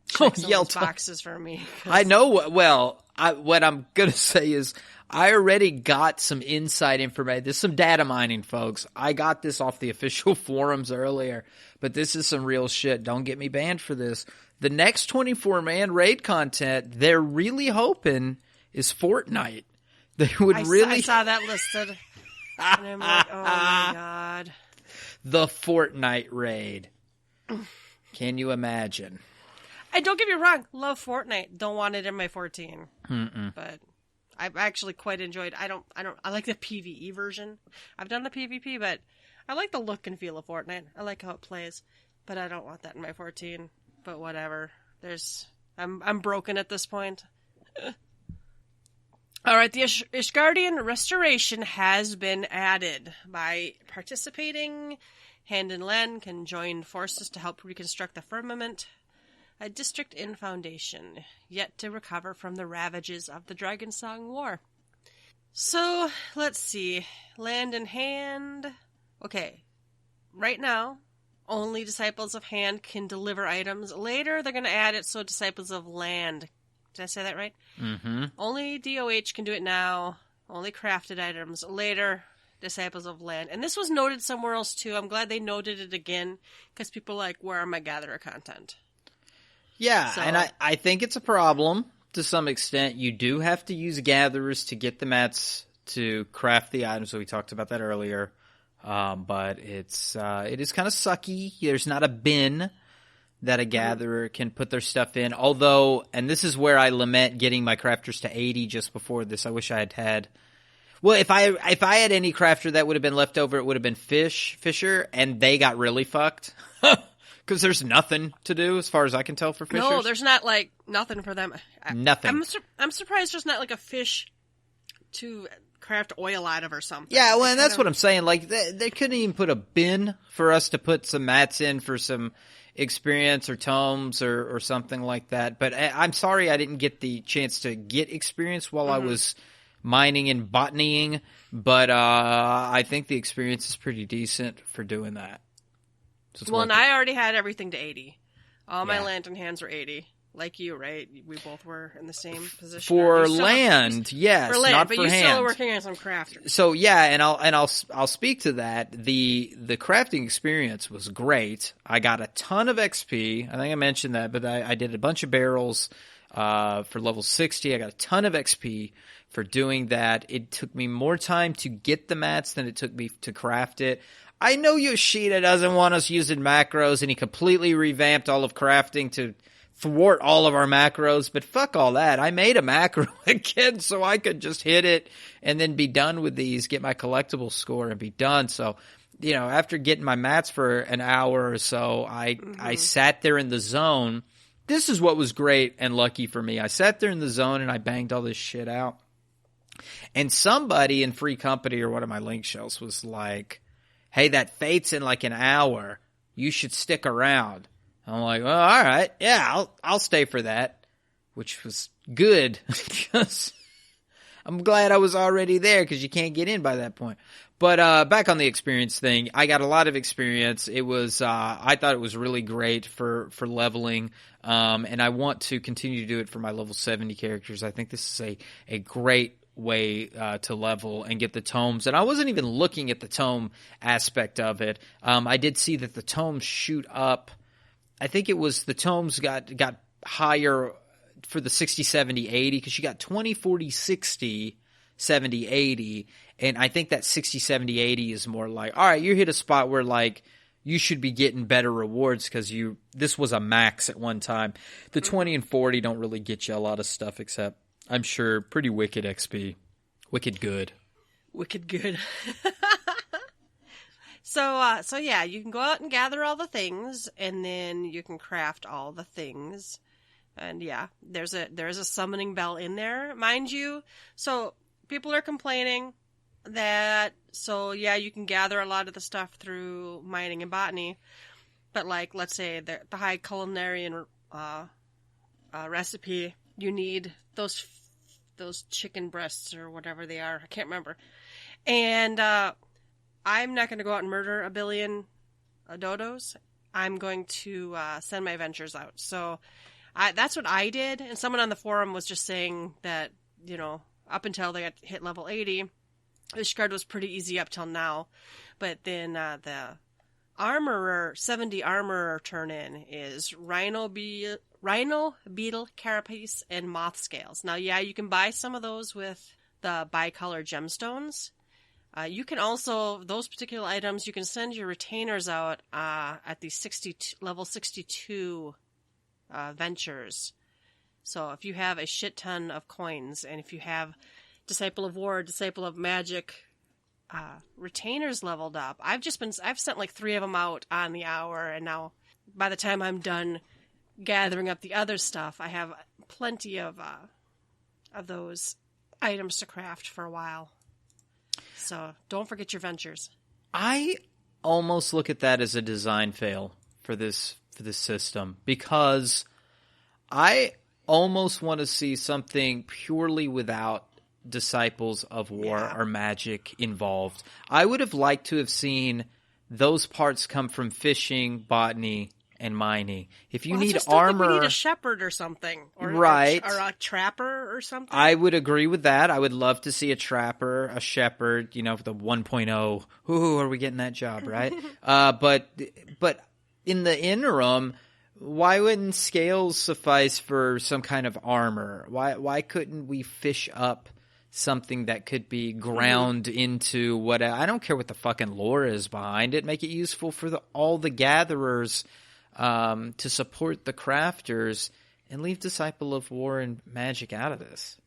check some of these boxes for me. I know. Well, what I'm going to say is I already got some inside information. There's some data mining, folks. I got this off the official forums earlier, but this is some real shit. Don't get me banned for this. The next 24-man raid content, they're really hoping is Fortnite. They would I saw that listed. And I'm like, oh my god. The Fortnite raid. Can you imagine? And don't get me wrong, love Fortnite. Don't want it in my 14. But I've actually quite enjoyed. I like the PvE version. I've done the PvP, but I like the look and feel of Fortnite. I like how it plays, but I don't want that in my 14. But whatever. I'm broken at this point. All right, the Ishgardian Restoration has been added. By participating, Hand and Len can join forces to help reconstruct the firmament, a district in Foundation, yet to recover from the ravages of the Dragonsong War. So, let's see. Land and Hand. Okay, right now, only Disciples of Hand can deliver items. Later, they're going to add it so Disciples of Land. Did I say that right? Mm-hmm. Only DOH can do it now. Only crafted items. Later, Disciples of Land. And this was noted somewhere else, too. I'm glad they noted it again, because people are like, where are my gatherer content? Yeah, so, and I think it's a problem to some extent. You do have to use gatherers to get the mats to craft the items. So we talked about that earlier. But it is kind of sucky. There's not a bin that a gatherer can put their stuff in. Although, and this is where I lament getting my crafters to 80 just before this. I wish I had. Well, if I had any crafter that would have been left over, it would have been Fisher, and they got really fucked. Because there's nothing to do, as far as I can tell, for fishers. No, there's not, like, nothing for them. Nothing. I'm surprised there's not, like, a fish to craft oil out of or something. Yeah, well, and that's what I'm saying. Like, they couldn't even put a bin for us to put some mats in for some experience or tomes or something like that. But I'm sorry I didn't get the chance to get experience while I was mining and botanying. But I think the experience is pretty decent for doing that. So well, and I already had everything to 80. All my lantern hands were 80. like you, right? We both were in the same position. For land, yes, for land, not but for you hand. still are working on some crafters. So yeah, and I'll speak to that. The crafting experience was great. I got a ton of XP. I think I mentioned that, but I did a bunch of barrels for level 60. I got a ton of XP for doing that. It took me more time to get the mats than it took me to craft it. I know Yoshida doesn't want us using macros, and he completely revamped all of crafting to thwart all of our macros, but fuck all that. I made a macro again so I could just hit it and then be done with these, get my collectible score and be done. So, after getting my mats for an hour or so, I sat there in the zone. This is what was great and lucky for me. I sat there in the zone and I banged all this shit out. And somebody in Free Company or one of my link shells was like, hey, that fate's in like an hour. You should stick around. I'm like, well, all right. Yeah, I'll stay for that, which was good because I'm glad I was already there because you can't get in by that point. But back on the experience thing, I got a lot of experience. It was I thought it was really great for leveling, and I want to continue to do it for my level 70 characters. I think this is a great way to level and get the tomes. And I wasn't even looking at the tome aspect of it. I did see that the tomes shoot up. I think it was the tomes got higher for the 60, 70, 80 because you got 20, 40, 60, 70, 80. And I think that 60, 70, 80 is more like, all right, you hit a spot where like you should be getting better rewards because this was a max at one time. The 20 and 40 don't really get you a lot of stuff except, I'm sure, pretty wicked XP. Wicked good. Wicked good. So yeah, you can go out and gather all the things, and then you can craft all the things. And yeah, there's a summoning bell in there, mind you. So people are complaining that, so yeah, you can gather a lot of the stuff through mining and botany, but like, let's say the high culinary recipe, you need those chicken breasts or whatever they are. I can't remember. And I'm not going to go out and murder a billion dodos. I'm going to send my adventures out. So that's what I did. And someone on the forum was just saying that, up until they got hit level 80, this card was pretty easy up till now. But then the armorer, 70 armorer turn-in is Rhino Beetle Carapace and Moth Scales. Now, yeah, you can buy some of those with the bicolor gemstones. You can also, those particular items, you can send your retainers out at the level 62 ventures. So if you have a shit ton of coins, and if you have Disciple of War, Disciple of Magic retainers leveled up, I've sent like 3 of them out on the hour, and now by the time I'm done gathering up the other stuff, I have plenty of those items to craft for a while. So don't forget your ventures. I almost look at that as a design fail for this system because I almost want to see something purely without Disciples of War or Magic involved. I would have liked to have seen those parts come from fishing, botany, and mining. If you need armor, we need a shepherd or something, or a trapper or something. I would agree with that. I would love to see a trapper, a shepherd. The 1.0. Ooh, are we getting that job right? But in the interim, why wouldn't scales suffice for some kind of armor? Why couldn't we fish up something that could be ground into what? I don't care what the fucking lore is behind it. Make it useful for all the gatherers. To support the crafters, and leave Disciple of War and Magic out of this.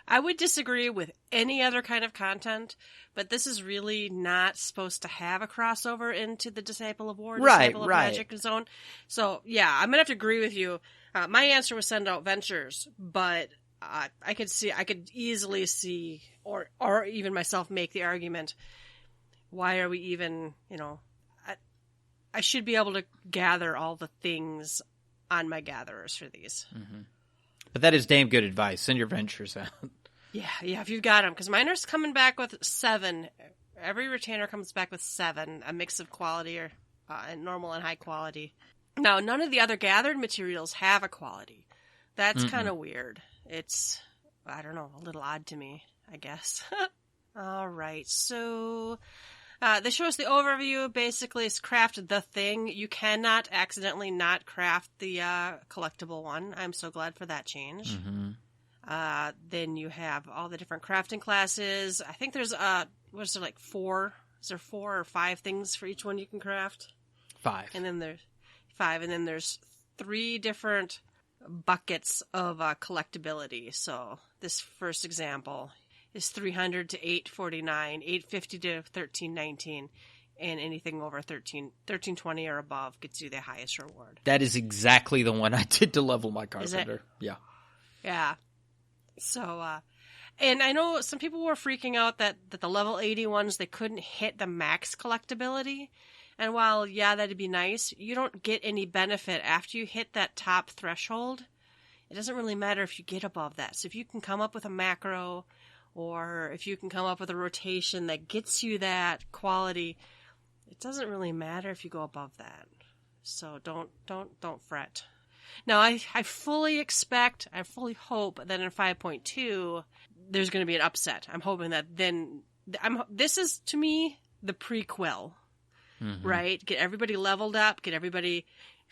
I would disagree with any other kind of content, but this is really not supposed to have a crossover into the Disciple of War, Disciple of Magic zone. So, yeah, I'm going to have to agree with you. My answer was send out ventures, but I could easily see, or even myself make the argument, why are we even, I should be able to gather all the things on my gatherers for these. Mm-hmm. But that is damn good advice. Send your ventures out. Yeah, if you've got them. Because mine are coming back with 7. Every retainer comes back with 7, a mix of quality or normal and high quality. Now, none of the other gathered materials have a quality. That's kind of weird. It's, I don't know, a little odd to me, I guess. All right, so this shows the overview. Basically, it's craft the thing. You cannot accidentally not craft the collectible one. I'm so glad for that change. Then you have all the different crafting classes. I think there's, what is there, like 4? Is there 4 or 5 things for each one you can craft? 5. And then there's 5, and then there's 3 different buckets of collectability. So this first example is 300 to 849, 850 to 1319, and anything over 1320 or above gets you the highest reward. That is exactly the one I did to level my carpenter. Yeah. Yeah. So, and I know some people were freaking out that the level 80 ones, they couldn't hit the max collectability. And while, yeah, that'd be nice, you don't get any benefit after you hit that top threshold. It doesn't really matter if you get above that. So if you can come up with a macro, or if you can come up with a rotation that gets you that quality, it doesn't really matter if you go above that. So don't fret. Now, I fully expect, I fully hope that in 5.2, there's going to be an upset. I'm hoping that then, this is, to me, the prequel, right? Get everybody leveled up, get everybody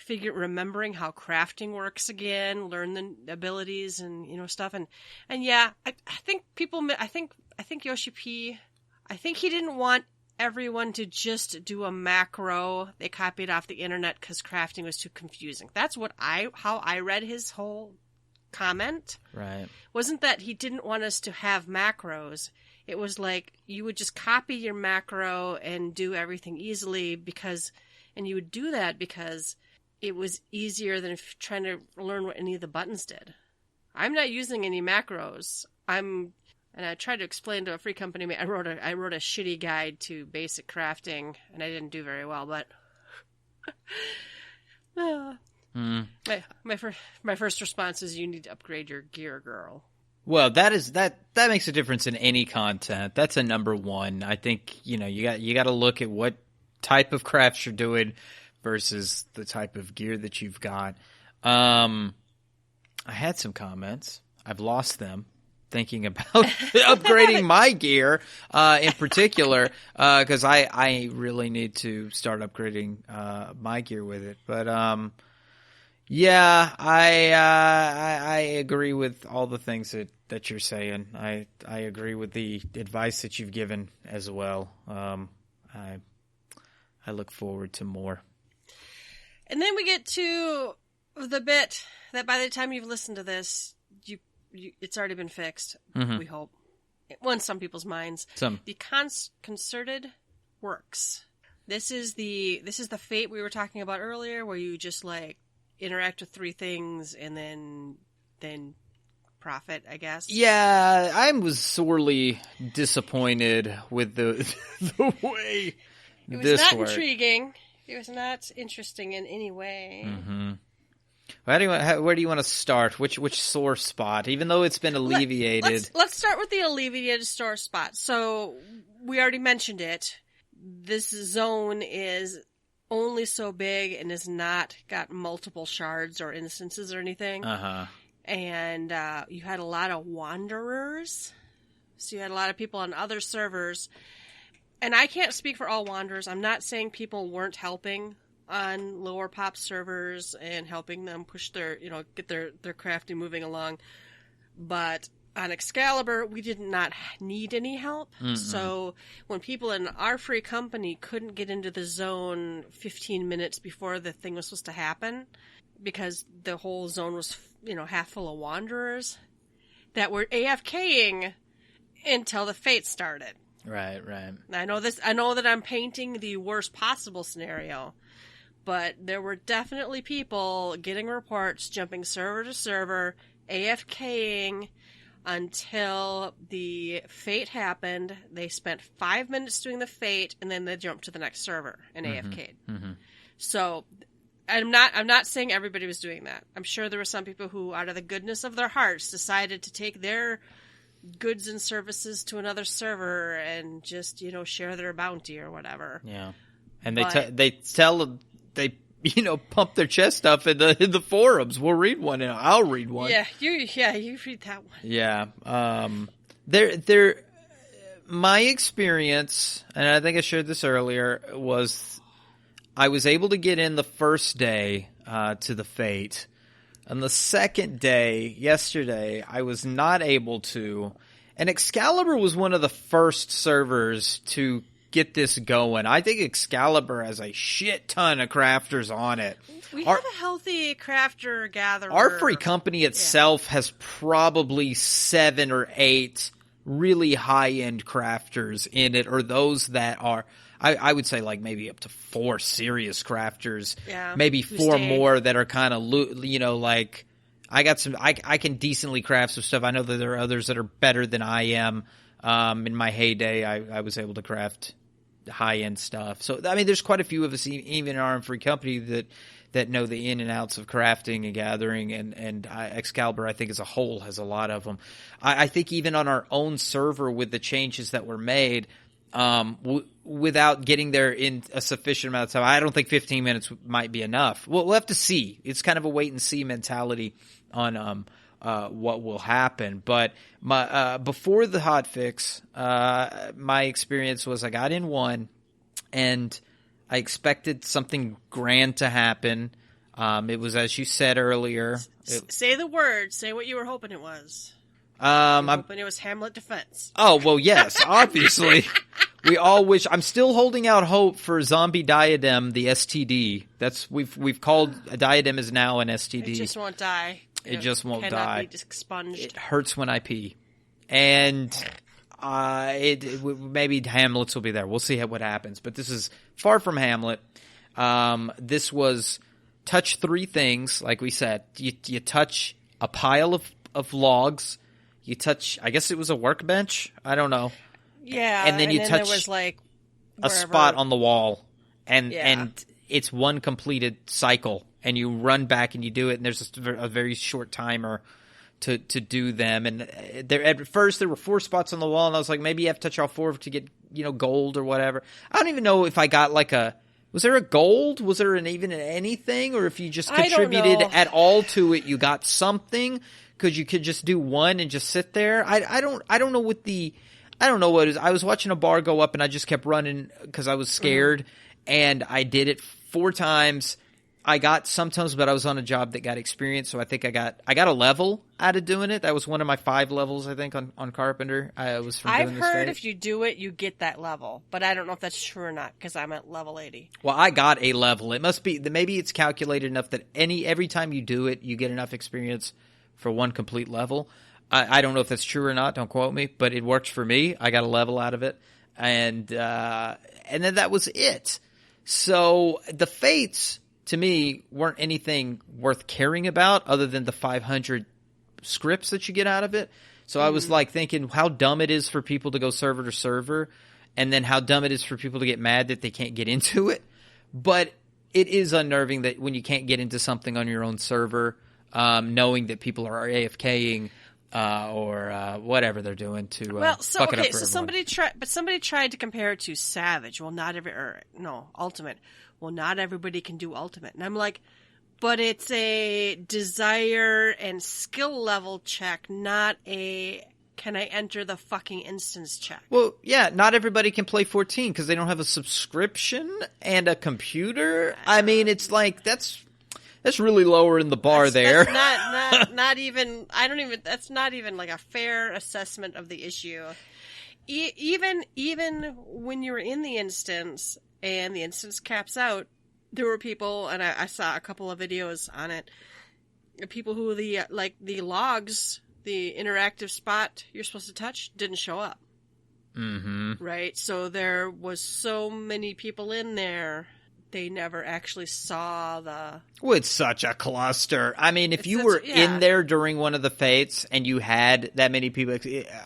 remembering how crafting works again, learn the abilities and, stuff. And yeah, I think Yoshi P, I think he didn't want everyone to just do a macro they copied off the internet because crafting was too confusing. That's how I read his whole comment. Right. Wasn't that he didn't want us to have macros. It was like you would just copy your macro and do everything easily and you would do that because it was easier than trying to learn what any of the buttons did. I'm not using any macros. And I tried to explain to a free company. I wrote a shitty guide to basic crafting, and I didn't do very well. But my first response is, you need to upgrade your gear, girl. Well, that makes a difference in any content. That's a number one. I think you got to look at what type of crafts you're doing versus the type of gear that you've got. I had some comments. I've lost them. Thinking about upgrading my gear in particular, because I really need to start upgrading my gear with it. But yeah, I agree with all the things that you're saying. I agree with the advice that you've given as well. I look forward to more. And then we get to the bit that by the time you've listened to this, it's already been fixed, we hope. Well, in some people's minds. The concerted works. This is the fate we were talking about earlier, where you just like interact with 3 things and then profit, I guess. Yeah, I was sorely disappointed with the way it was this not worked. Intriguing. It was not interesting in any way. Mm-hmm. Where do you want to start? Which sore spot? Even though it's been alleviated. Let's start with the alleviated sore spot. So we already mentioned it. This zone is only so big and has not got multiple shards or instances or anything. And you had a lot of wanderers. So you had a lot of people on other servers. And I can't speak for all wanderers. I'm not saying people weren't helping on lower pop servers and helping them push their, get their crafting moving along. But on Excalibur, we did not need any help. Mm-hmm. So when people in our free company couldn't get into the zone 15 minutes before the thing was supposed to happen, because the whole zone was, half full of wanderers that were AFKing until the fate started. Right. I know that I'm painting the worst possible scenario, but there were definitely people getting reports, jumping server to server, AFKing until the fate happened. They spent 5 minutes doing the fate, and then they jumped to the next server and AFK'd. Mm-hmm. So I'm not saying everybody was doing that. I'm sure there were some people who, out of the goodness of their hearts, decided to take their goods and services to another server and just, share their bounty or whatever. Yeah. And they pump their chest up in the forums. We'll read one, and I'll read one. Yeah, you read that one. Yeah. My experience, and I think I shared this earlier, was I was able to get in the first day to the Fate. On the second day, yesterday, I was not able to. And Excalibur was one of the first servers to get this going. I think Excalibur has a shit ton of crafters on it. We have a healthy crafter gatherer. Our free company itself has probably 7 or 8 really high-end crafters in it, or those that are, I would say like maybe up to 4 serious crafters. Yeah. Maybe 4 more that are kind of, like, I got some, I can decently craft some stuff. I know that there are others that are better than I am. In my heyday, I was able to craft high-end stuff. So, I mean, there's quite a few of us, even in our free company, that know the in and outs of crafting and gathering, and Excalibur, I think, as a whole, has a lot of them. I think even on our own server, with the changes that were made, without getting there in a sufficient amount of time, I don't think 15 minutes might be enough. We'll have to see. It's kind of a wait-and-see mentality on what will happen. But before the hotfix, my experience was I got in one, and I expected something grand to happen. It was, as you said earlier. Say the word. Say what you were hoping it was. I'm hoping it was Hamlet Defense. Oh, well, yes, obviously. We all wish. I'm still holding out hope for Zombie Diadem, the STD. We've called a Diadem is now an STD. It just won't die. It just won't die. Cannot be expunged. It hurts when I pee. And maybe Hamlet's will be there. We'll see what happens. But this is far from Hamlet. This was touch 3 things, like we said. You touch a pile of logs. You touch, I guess it was a workbench. I don't know. Yeah, and then there was like a spot on the wall, and it's one completed cycle, and you run back and you do it, and there's a very short timer to do them. And at first there were 4 spots on the wall, and I was like, maybe you have to touch all 4 to get gold or whatever. I don't even know if I got like was there a gold? Was there even anything, or if you just contributed at all to it, you got something? Because you could just do one and just sit there. I don't know what it is. I was watching a bar go up, and I just kept running because I was scared, and I did it 4 times. I got sometimes, but I was on a job that got experience, so I think I got a level out of doing it. That was one of my 5 levels, I think, on Carpenter. I've heard if you do it, you get that level, but I don't know if that's true or not because I'm at level 80. Well, I got a level. It must be maybe it's calculated enough that every time you do it, you get enough experience for one complete level. I don't know if that's true or not. Don't quote me, but it worked for me. I got a level out of it, and then that was it. So the Fates, to me, weren't anything worth caring about other than the 500 scripts that you get out of it. So I was like thinking how dumb it is for people to go server to server, and then how dumb it is for people to get mad that they can't get into it. But it is unnerving that when you can't get into something on your own server, knowing that people are AFKing or whatever they're doing to fuck it up for everyone. Somebody tried to compare it to Savage. Well, Ultimate. Well, not everybody can do Ultimate. And I'm like, but it's a desire and skill level check, not a can I enter the fucking instance check. Well, yeah, not everybody can play 14 because they don't have a subscription and a computer. I mean, it's like that's really lowering the bar there. That's not even. I don't even. That's not even like a fair assessment of the issue. Even when you were in the instance and the instance caps out, there were people, and I saw a couple of videos on it. People who the logs, the interactive spot you're supposed to touch, didn't show up. Mm-hmm. Right, so there was so many people in there. They never actually saw the... Well, it's such a cluster. I mean, if you were in there during one of the Fates and you had that many people...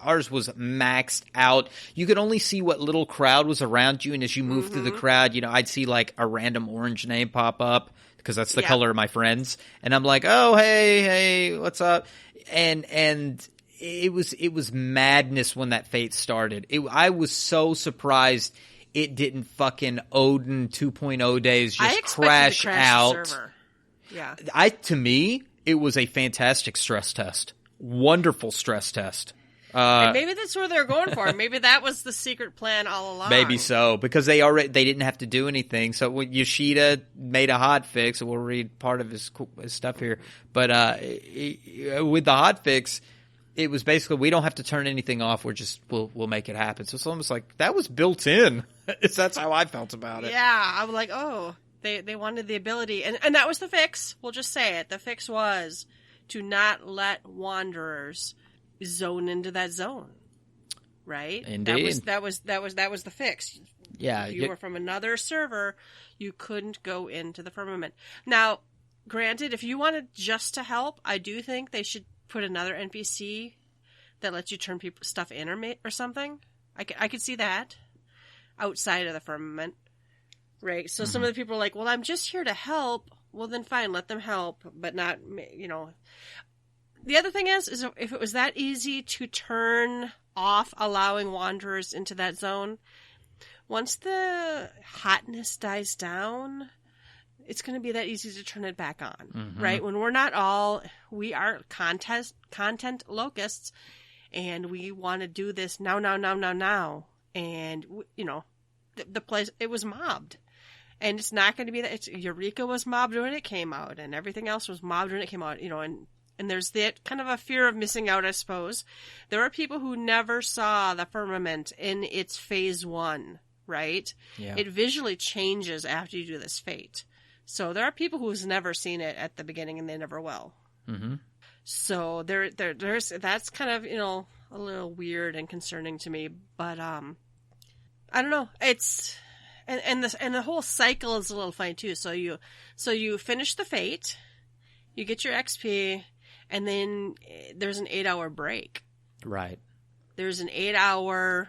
Ours was maxed out. You could only see what little crowd was around you, and as you moved through the crowd, I'd see like a random orange name pop up because that's the color of my friends. And I'm like, oh, hey, what's up? And it was madness when that Fate started. I was so surprised it didn't fucking Odin 2.0 days I just expected crash to crash out. the server. Yeah. To me, it was a fantastic stress test. Wonderful stress test. And maybe that's where they're going for. Maybe that was the secret plan all along. Maybe so, because they didn't have to do anything. So when Yoshida made a hot fix, we'll read part of his stuff here. But with the hot fix, it was basically we don't have to turn anything off. We'll make it happen. So it's almost like that was built in. That's how I felt about it. Yeah, I was like, oh, they wanted the ability, and that was the fix. We'll just say it. The fix was to not let wanderers zone into that zone, right? Indeed. That was the fix. Yeah, if you were from another server, you couldn't go into the firmament. Now, granted, if you wanted just to help, I do think they should put another NPC that lets you turn stuff in or something. I could see that outside of the firmament, right? So some of the people are like, well, I'm just here to help. Well, then fine, let them help, but not, The other thing is if it was that easy to turn off allowing wanderers into that zone, once the hotness dies down, it's going to be that easy to turn it back on, right? When we are content locusts, and we want to do this now. And, the place, it was mobbed. And it's not going to be that. Eureka was mobbed when it came out, and everything else was mobbed when it came out, and there's that kind of a fear of missing out, I suppose. There are people who never saw the firmament in its phase 1, right? Yeah. It visually changes after you do this fate. So there are people who's never seen it at the beginning, and they never will. Mm-hmm. So there's that's kind of a little weird and concerning to me. But I don't know. It's and the whole cycle is a little funny too. So you finish the fate, you get your XP. And then there's an 8-hour break. Right. There's an 8-hour.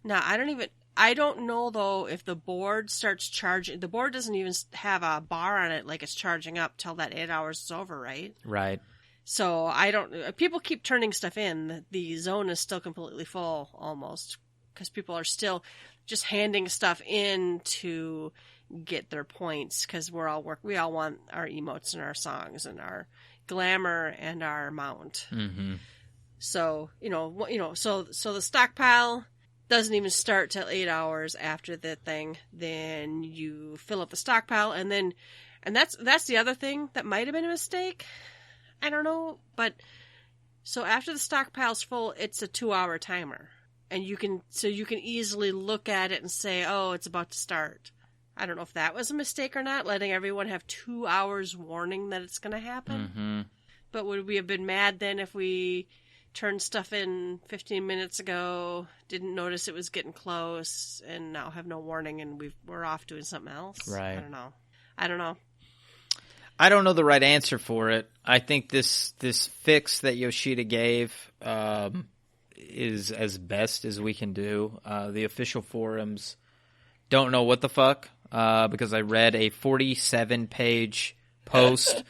Now, I don't know, though, if the board starts charging. The board doesn't even have a bar on it like it's charging up till that 8 hours is over, right? Right. So people keep turning stuff in. The zone is still completely full almost because people are still just handing stuff in to get their points because we all want our emotes and our songs and our glamour and our mount. Mm-hmm. So so the stockpile doesn't even start till 8 hours after the thing. Then you fill up the stockpile, and that's the other thing that might have been a mistake. I don't know, but so after the stockpile's full, it's a 2-hour timer, and you can easily look at it and say, oh, it's about to start. I don't know if that was a mistake or not, letting everyone have 2 hours warning that it's going to happen. Mm-hmm. But would we have been mad then if we turned stuff in 15 minutes ago, didn't notice it was getting close, and now have no warning, and we're off doing something else? Right. I don't know. I don't know the right answer for it. I think this fix that Yoshida gave is as best as we can do. The official forums don't know what the fuck. Because I read a 47-page post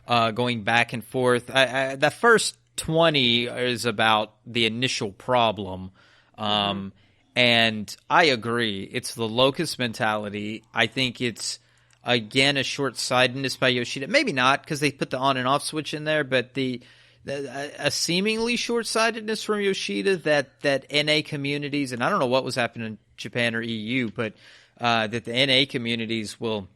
going back and forth. The first 20 is about the initial problem. And I agree. It's the locust mentality. I think it's, again, a short-sightedness by Yoshida. Maybe not, because they put the on and off switch in there, but a seemingly short-sightedness from Yoshida that NA communities, and I don't know what was happening in Japan or EU, but that the NA communities will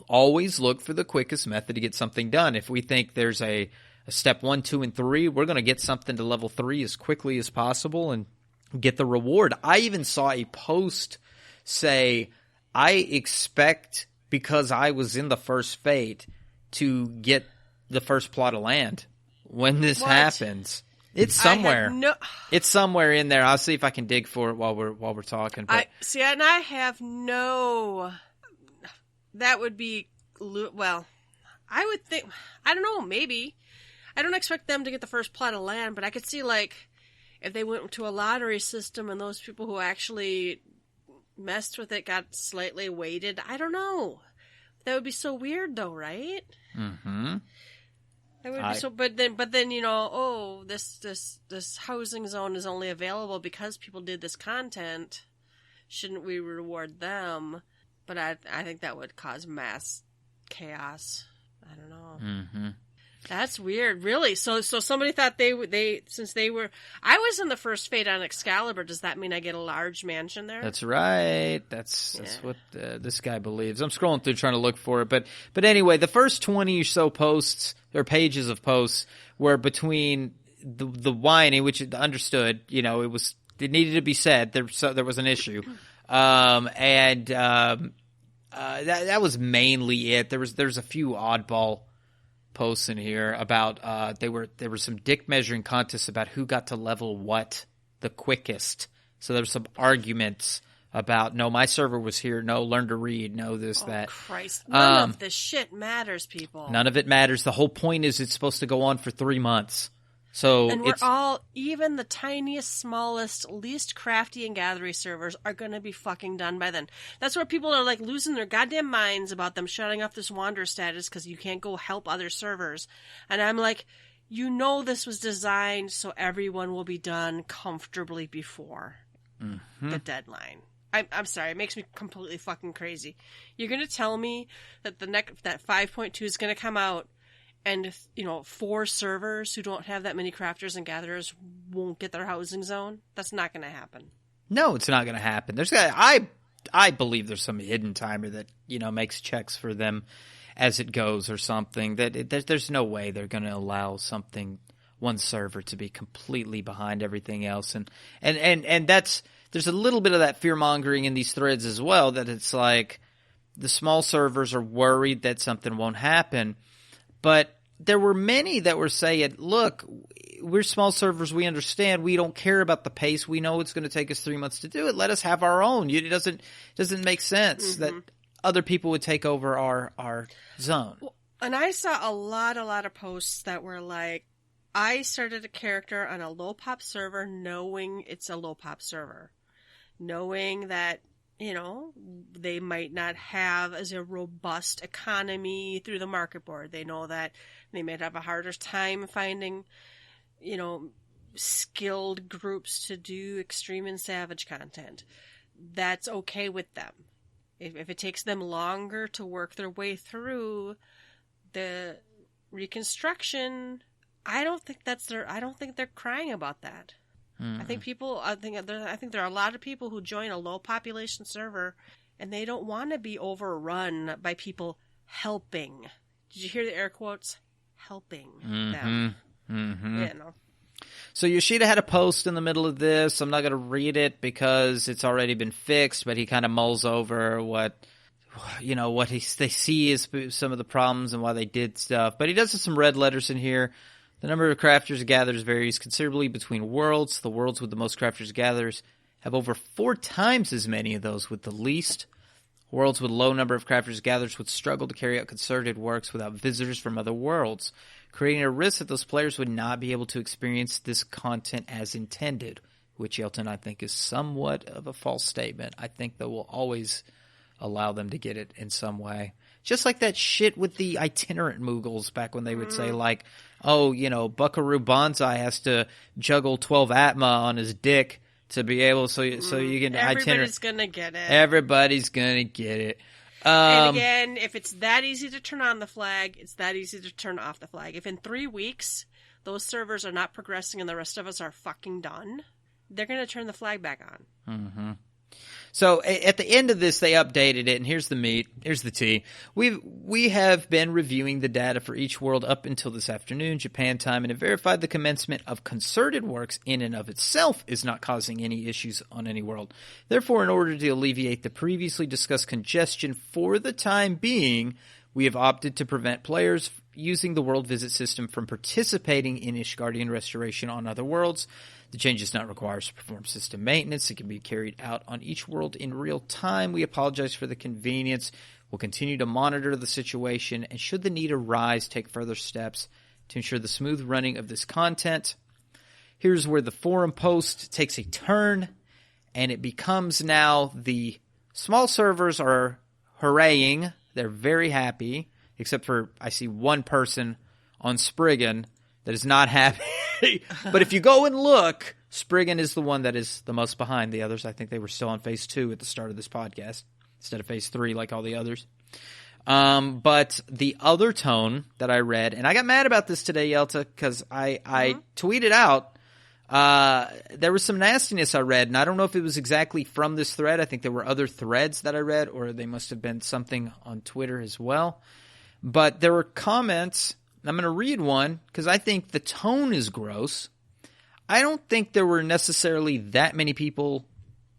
always look for the quickest method to get something done. If we think there's a step 1, 2, and 3, we're going to get something to level 3 as quickly as possible and get the reward. I even saw a post say, I expect, because I was in the first fate, to get the first plot of land when this happens. It's somewhere. It's somewhere in there. I'll see if I can dig for it while we're talking. But and I have no. That would be well. I would think. I don't know. Maybe I don't expect them to get the first plot of land, but I could see if they went to a lottery system and those people who actually messed with it got slightly weighted. I don't know. That would be so weird, though, right? Mm-hmm. That would be so. But then this housing zone is only available because people did this content. Shouldn't we reward them? But I think that would cause mass chaos. I don't know. Mm-hmm. That's weird, really. So somebody thought they since they were. I was in the first Fate on Excalibur. Does that mean I get a large mansion there? That's right. That's what this guy believes. I'm scrolling through trying to look for it, but anyway, the first 20 or so posts or pages of posts were between the whining, which understood. You know, it needed to be said. There was an issue, and that was mainly it. There's a few oddball posts in here about there were some dick measuring contests about who got to level what the quickest. So there were some arguments about, no, my server was here, no, learn to read, no, this, that. Christ. None of this shit matters, people. None of it matters. The whole point is it's supposed to go on for 3 months. So and we're all, even the tiniest, smallest, least crafty and gathery servers are going to be fucking done by then. That's where people are like losing their goddamn minds about them shutting off this wanderer status because you can't go help other servers. And I'm like, you know, this was designed so everyone will be done comfortably before the deadline. I'm sorry, it makes me completely fucking crazy. You're going to tell me that that 5.2 is going to come out, and, 4 servers who don't have that many crafters and gatherers won't get their housing zone? That's not going to happen. No, it's not going to happen. I believe there's some hidden timer that, makes checks for them as it goes or something. There's no way they're going to allow one server to be completely behind everything else. And there's a little bit of that fear-mongering in these threads as well, that it's like the small servers are worried that something won't happen. But there were many that were saying, look, we're small servers. We understand. We don't care about the pace. We know it's going to take us 3 months to do it. Let us have our own. It doesn't make sense that other people would take over our zone. Well, and I saw a lot of posts that were like, I started a character on a low pop server knowing it's a low pop server. Knowing that, they might not have as a robust economy through the market board. They know that they might have a harder time finding, skilled groups to do extreme and savage content. That's okay with them. If it takes them longer to work their way through the reconstruction, I don't think they're crying about that. I think there are a lot of people who join a low population server and they don't want to be overrun by people helping. Did you hear the air quotes? Helping them. Mm-hmm. So Yoshida had a post in the middle of this. I'm not going to read it because it's already been fixed, but he kind of mulls over what they see as some of the problems and why they did stuff. But he does have some red letters in here. The number of crafters and gatherers varies considerably between worlds. The worlds with the most crafters and gatherers have over 4 times as many of those with the least. Worlds with a low number of crafters and gatherers would struggle to carry out concerted works without visitors from other worlds, creating a risk that those players would not be able to experience this content as intended, which Yelta, I think, is somewhat of a false statement. I think that will always allow them to get it in some way. Just like that shit with the itinerant Moogles back when they would say, like, oh, Buckaroo Banzai has to juggle 12 Atma on his dick to be able, so you can itinerant. Everybody's going to get it. Everybody's going to get it. And again, if it's that easy to turn on the flag, it's that easy to turn off the flag. If in 3 weeks those servers are not progressing and the rest of us are fucking done, they're going to turn the flag back on. Mm-hmm. So at the end of this, they updated it, and here's the meat. Here's the tea. We have been reviewing the data for each world up until this afternoon, Japan time, and have verified the commencement of concerted works in and of itself is not causing any issues on any world. Therefore, in order to alleviate the previously discussed congestion for the time being, we have opted to prevent players using the world visit system from participating in Ishgardian restoration on other worlds. The change does not require us to perform system maintenance. It can be carried out on each world in real time. We apologize for the convenience. We'll continue to monitor the situation, and should the need arise, take further steps to ensure the smooth running of this content. Here's where the forum post takes a turn, and it becomes now the small servers are hooraying. They're very happy, except for I see one person on Spriggan that is not happy. But if you go and look, Spriggan is the one that is the most behind the others. I think they were still on phase 2 at the start of this podcast instead of phase 3 like all the others. But the other tone that I read, and I got mad about this today, Yelta, because I tweeted out, there was some nastiness I read, and I don't know if it was exactly from this thread. I think there were other threads that I read, or they must have been something on Twitter as well. But there were comments. I'm going to read one because I think the tone is gross. I don't think there were necessarily that many people,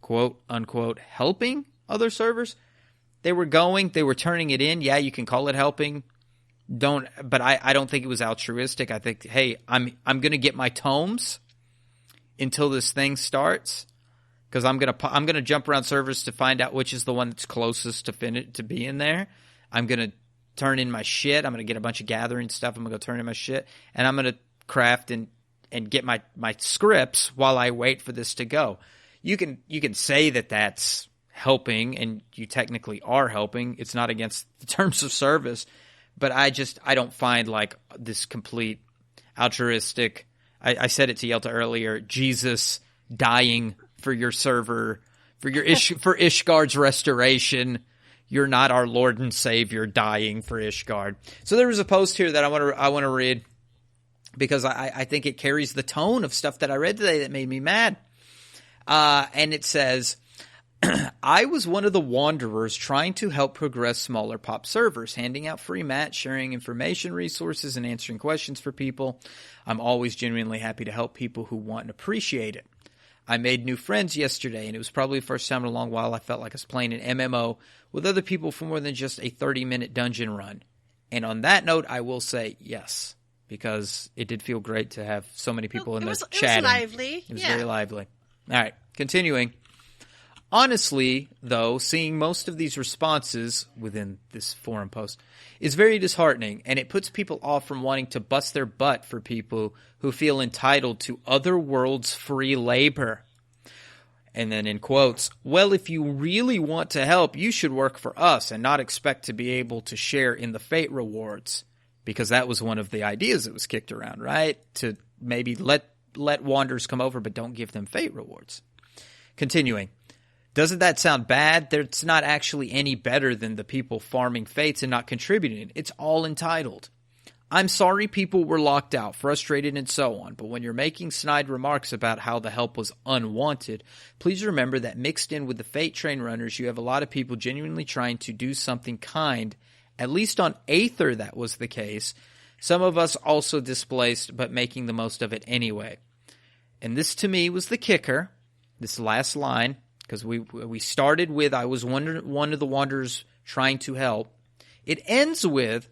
quote unquote, helping other servers. They were turning it in. Yeah, you can call it helping. But I don't think it was altruistic. I think, hey, I'm going to get my tomes until this thing starts, because I'm gonna jump around servers to find out which is the one that's closest to be in there. I'm gonna turn in my shit. I'm gonna get a bunch of gathering stuff. I'm gonna go turn in my shit, and I'm gonna craft and get my scripts while I wait for this to go. You can say that that's helping, and you technically are helping. It's not against the terms of service, but I don't find like this complete altruistic. I said it to Yelta earlier. Jesus dying for your server, for Ishgard's restoration. You're not our Lord and Savior dying for Ishgard. So there was a post here that I want to read, because I think it carries the tone of stuff that I read today that made me mad. And it says, I was one of the wanderers trying to help progress smaller pop servers, handing out free mats, sharing information resources, and answering questions for people. I'm always genuinely happy to help people who want and appreciate it. I made new friends yesterday, and it was probably the first time in a long while I felt like I was playing an MMO with other people for more than just a 30-minute dungeon run. And on that note, I will say yes, because it did feel great to have so many people in the chat. It was lively. It was very lively. All right, continuing. Honestly, though, seeing most of these responses within this forum post is very disheartening, and it puts people off from wanting to bust their butt for people who feel entitled to other worlds' free labor. And then in quotes, well, if you really want to help, you should work for us and not expect to be able to share in the fate rewards. Because that was one of the ideas that was kicked around, right? To maybe let wanderers come over, but don't give them fate rewards. Continuing. Doesn't that sound bad? It's not actually any better than the people farming fates and not contributing. It's all entitled. I'm sorry people were locked out, frustrated, and so on, but when you're making snide remarks about how the help was unwanted, please remember that mixed in with the fate train runners, you have a lot of people genuinely trying to do something kind. At least on Aether that was the case. Some of us also displaced, but making the most of it anyway. And this to me was the kicker, this last line. Because we started with, I was one of the wanderers trying to help. It ends with,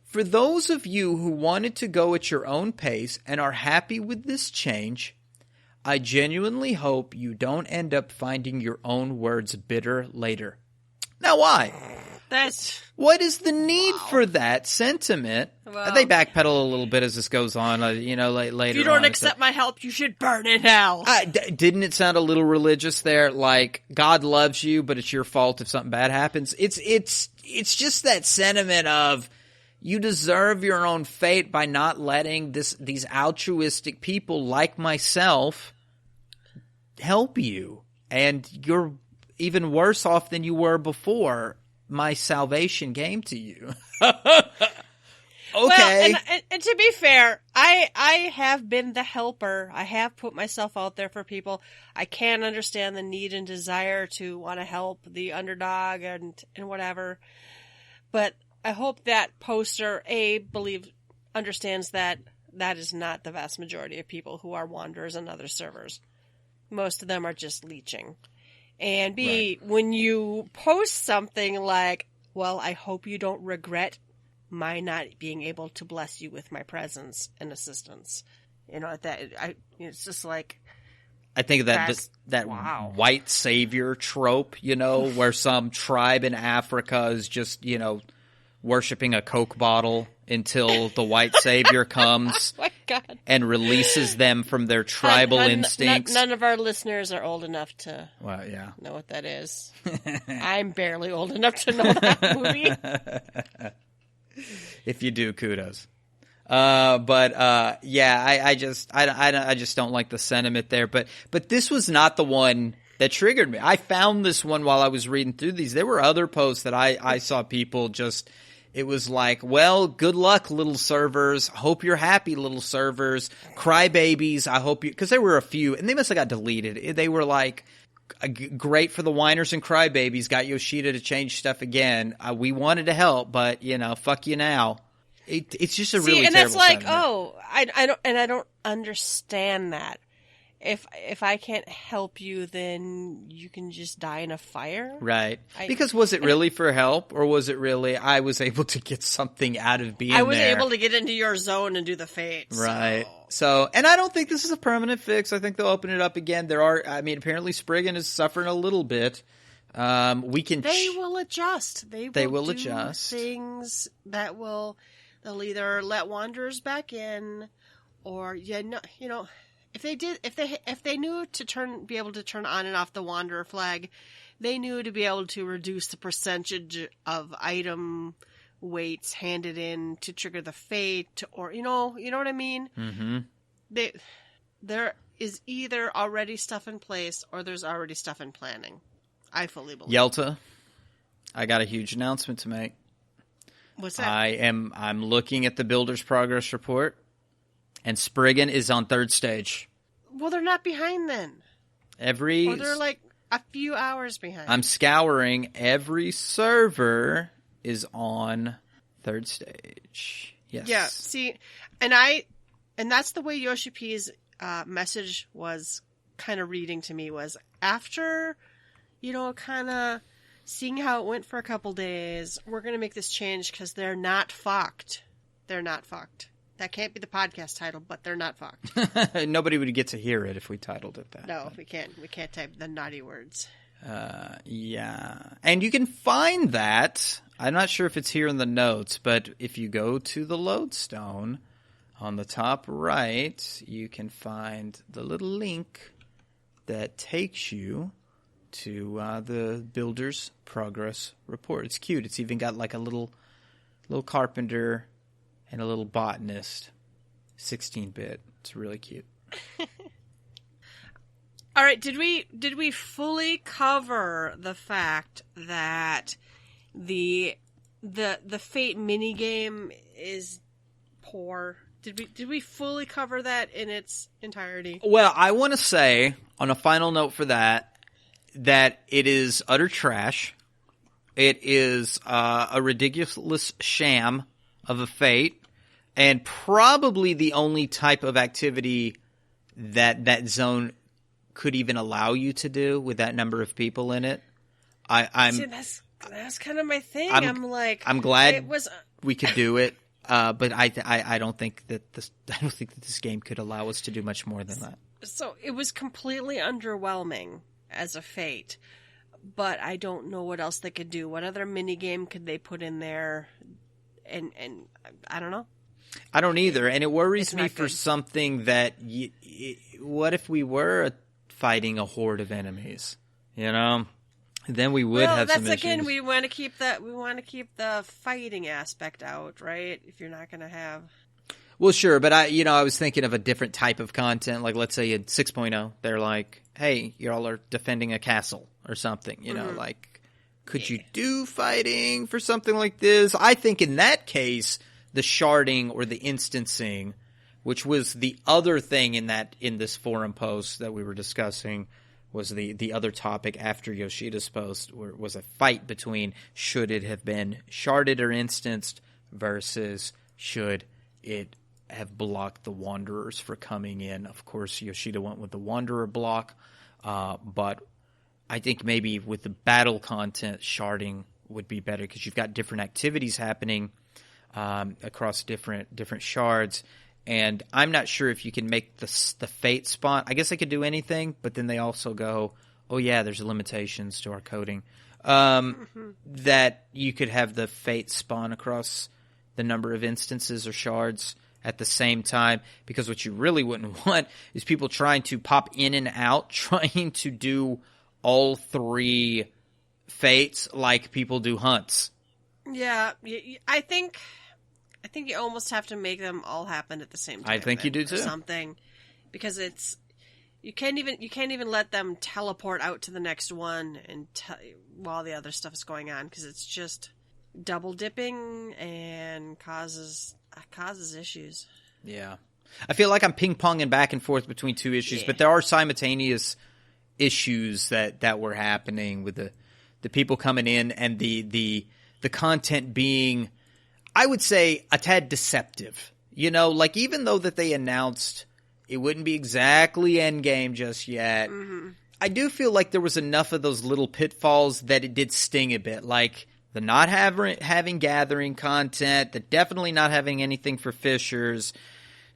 for those of you who wanted to go at your own pace and are happy with this change, I genuinely hope you don't end up finding your own words bitter later. Now why? What is the need for that sentiment? Well, they backpedal a little bit as this goes on, later. If you don't accept my help, you should burn in hell. Didn't it sound a little religious there? Like, God loves you, but it's your fault if something bad happens. It's just that sentiment of, you deserve your own fate by not letting these altruistic people like myself help you. And you're even worse off than you were before my salvation came to you. Okay. Well, and to be fair, I have been the helper. I have put myself out there for people. I can understand the need and desire to want to help the underdog and whatever. But I hope that poster, understands that is not the vast majority of people who are wanderers on other servers. Most of them are just leeching. And B, right. When you post something like, well, I hope you don't regret my not being able to bless you with my presence and assistance. It's just like... I think that wow. White savior trope, where some tribe in Africa is just, worshiping a Coke bottle until the white savior comes oh my God. And releases them from their tribal instincts. None of our listeners are old enough to know what that is. I'm barely old enough to know that movie. If you do, kudos. I just don't like the sentiment there. But this was not the one that triggered me. I found this one while I was reading through these. There were other posts that I saw people just, it was like, well, good luck, little servers. Hope you're happy, little servers. Crybabies, I hope you, because there were a few, and they must have got deleted. They were like, great for the whiners and crybabies. Got Yoshida to change stuff again. We wanted to help, but, fuck you now. It's just a really terrible and that's like, sentiment. I don't understand that. If I can't help you, then you can just die in a fire? Right. Because was it really for help, or was it really I was able to get something out of being there? I was able to get into your zone and do the fates. Right. So, and I don't think this is a permanent fix. I think they'll open it up again. Apparently Spriggan is suffering a little bit. They will adjust. They will do adjust things that they'll either let wanderers back in, or if they knew to be able to turn on and off the wanderer flag, they knew to be able to reduce the percentage of item weights handed in to trigger the fate, or you know what I mean? Mm-hmm. There is either already stuff in place or there's already stuff in planning. I fully believe. Yelta, I got a huge announcement to make. What's that? I'm looking at the builder's progress report, and Spriggan is on third stage. Well, they're not behind then. Or they're like a few hours behind. I'm scouring. Every server is on third stage. Yes. Yeah. See, and that's the way Yoshi P's message was kind of reading to me, was after, kind of seeing how it went for a couple days, we're going to make this change because they're not fucked. They're not fucked. That can't be the podcast title, but they're not fucked. Nobody would get to hear it if we titled it that. No, we can't. We can't type the naughty words. Yeah. And you can find that. I'm not sure if it's here in the notes, but if you go to the lodestone on the top right, you can find the little link that takes you to the builder's progress report. It's cute. It's even got like a little carpenter and a little botanist, 16-bit. It's really cute. All right, did we fully cover the fact that the Fate minigame is poor? Did we fully cover that in its entirety? Well, I want to say on a final note for that it is utter trash. It is a ridiculous sham of a Fate. And probably the only type of activity that zone could even allow you to do with that number of people in it. See, that's kind of my thing. I'm glad we could do it, but I don't think that this game could allow us to do much more than that. So it was completely underwhelming as a Fate, but I don't know what else they could do. What other minigame could they put in there? And I don't know. I don't either, and it worries me for good. something that what if we were fighting a horde of enemies? Then we would have some issues. That's again, we want to keep the fighting aspect out, right? If you're not going to have. Well, sure, but I was thinking of a different type of content, like let's say in 6.0, they're like, "Hey, y'all are defending a castle or something," like, could you do fighting for something like this? I think in that case, the sharding or the instancing, which was the other thing in this forum post that we were discussing, was the other topic after Yoshida's post, was a fight between should it have been sharded or instanced versus should it have blocked the Wanderers for coming in. Of course, Yoshida went with the Wanderer block, but I think maybe with the battle content, sharding would be better because you've got different activities happening across different shards, and I'm not sure if you can make the fate spawn. I guess they could do anything, but then they also go, oh yeah, there's limitations to our coding, that you could have the fate spawn across the number of instances or shards at the same time, because what you really wouldn't want is people trying to pop in and out, trying to do all three fates like people do hunts. Yeah, I think I think you almost have to make them all happen at the same time. I think you do too. Or something, because you can't even let them teleport out to the next one and while the other stuff is going on, because it's just double dipping and causes issues. Yeah. I feel like I'm ping-ponging back and forth between two issues, but there are simultaneous issues that were happening with the people coming in and the content being, I would say, a tad deceptive. You know, like, even though that they announced it wouldn't be exactly endgame just yet, I do feel like there was enough of those little pitfalls that it did sting a bit, like the not having gathering content, the definitely not having anything for fishers,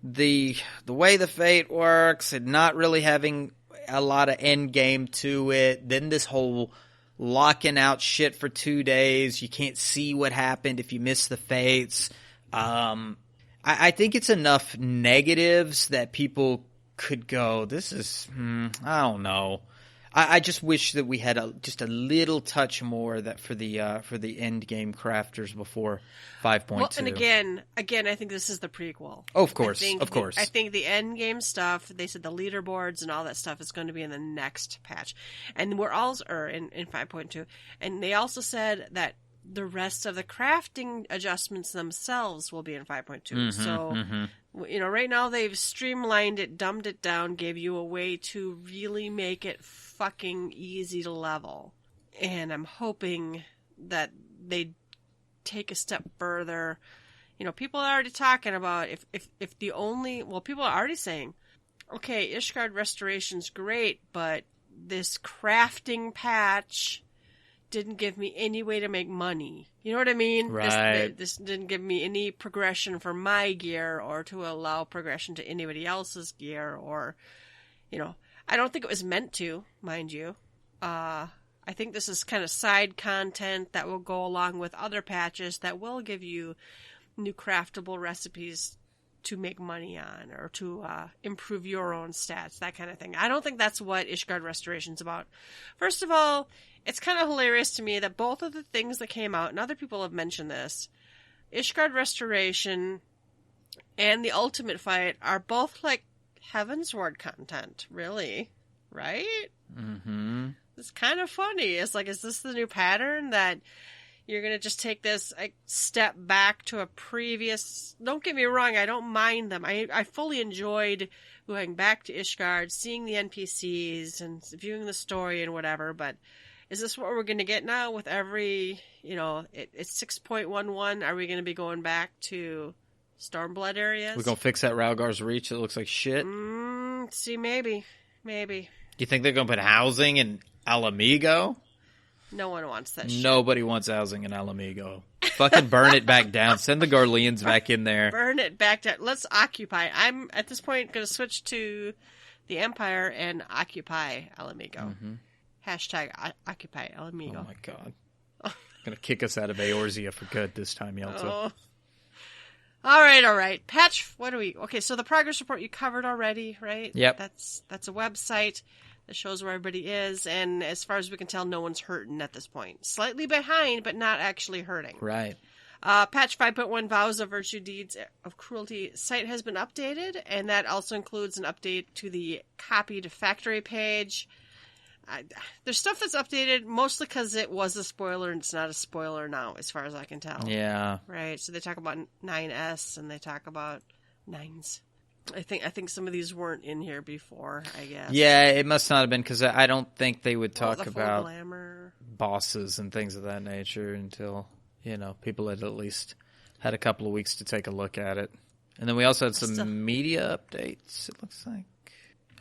the way the fate works, and not really having a lot of end game to it. Then this whole locking out shit for 2 days. You can't see what happened if you miss the fates. I think it's enough negatives that people could go, this is, I don't know. I just wish that we had just a little touch more that for the end game crafters before 5.2. Well, and again, I think this is the prequel. Oh, of course, I think the end game stuff, they said the leaderboards and all that stuff is going to be in the next patch, and we're also in 5.2, and they also said that the rest of the crafting adjustments themselves will be in 5.2. So, you know, right now they've streamlined it, dumbed it down, gave you a way to really make it fucking easy to level. And I'm hoping that they take a step further. You know, people are already talking about if the only, well, people are already saying, okay, Ishgard Restoration's great, but this crafting patch didn't give me any way to make money. You know what I mean? Right. This didn't give me any progression for my gear or to allow progression to anybody else's gear, or, you know, I don't think it was meant to, mind you. I think this is kind of side content that will go along with other patches that will give you new craftable recipes to make money on, or to improve your own stats, that kind of thing. I don't think that's what Ishgard Restoration's about. First of all, it's kind of hilarious to me that both of the things that came out, and other people have mentioned this, Ishgard Restoration and the Ultimate Fight are both like Heavensward content, really, right? Mm-hmm. It's kind of funny. It's like, is this the new pattern that you're going to just take this step back to a previous... Don't get me wrong, I don't mind them. I fully enjoyed going back to Ishgard, seeing the NPCs and viewing the story and whatever, but is this what we're going to get now with every, you know, it's 6.11. Are we going to be going back to Stormblood areas? We're going to fix that Ralgar's Reach that looks like shit? See, maybe. Do you think they're going to put housing in Alamigo? No one wants that shit. Nobody wants housing in Alamigo. Fucking burn it back down. Send the Garleans back in there. Burn it back down. Let's occupy. I'm, at this point, going to switch to the Empire and occupy Alamigo. Mm-hmm. Hashtag occupy Alamigo. Oh my god. Gonna kick us out of Eorzea for good this time, Yelta. Oh. All right. Patch, what do we... Okay, so the progress report you covered already, right? Yep. That's a website that shows where everybody is, and as far as we can tell, no one's hurting at this point. Slightly behind, but not actually hurting. Right. Patch 5.1 Vows of Virtue Deeds of Cruelty site has been updated, and that also includes an update to the copied factory page. There's stuff that's updated mostly because it was a spoiler, and it's not a spoiler now, as far as I can tell. Yeah. Right. So they talk about 9S and they talk about 9s. I think some of these weren't in here before, I guess. Yeah, it must not have been, because I don't think they would talk the about glamour bosses and things of that nature until, you know, people had at least had a couple of weeks to take a look at it. And then we also had some media updates, it looks like.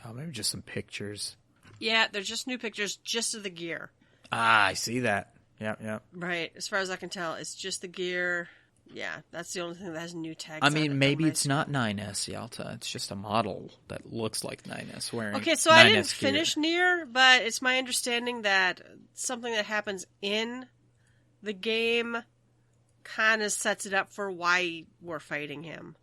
Oh, maybe just some pictures. Yeah, they're just new pictures, just of the gear. Ah, I see that. Yeah. Right. As far as I can tell, it's just the gear. Yeah, that's the only thing that has new tags. I mean, maybe it's not 9S, Yelta. It's just a model that looks like 9S wearing. Okay, so 9S I didn't gear. finish Nier, but it's my understanding that something that happens in the game kind of sets it up for why we're fighting him.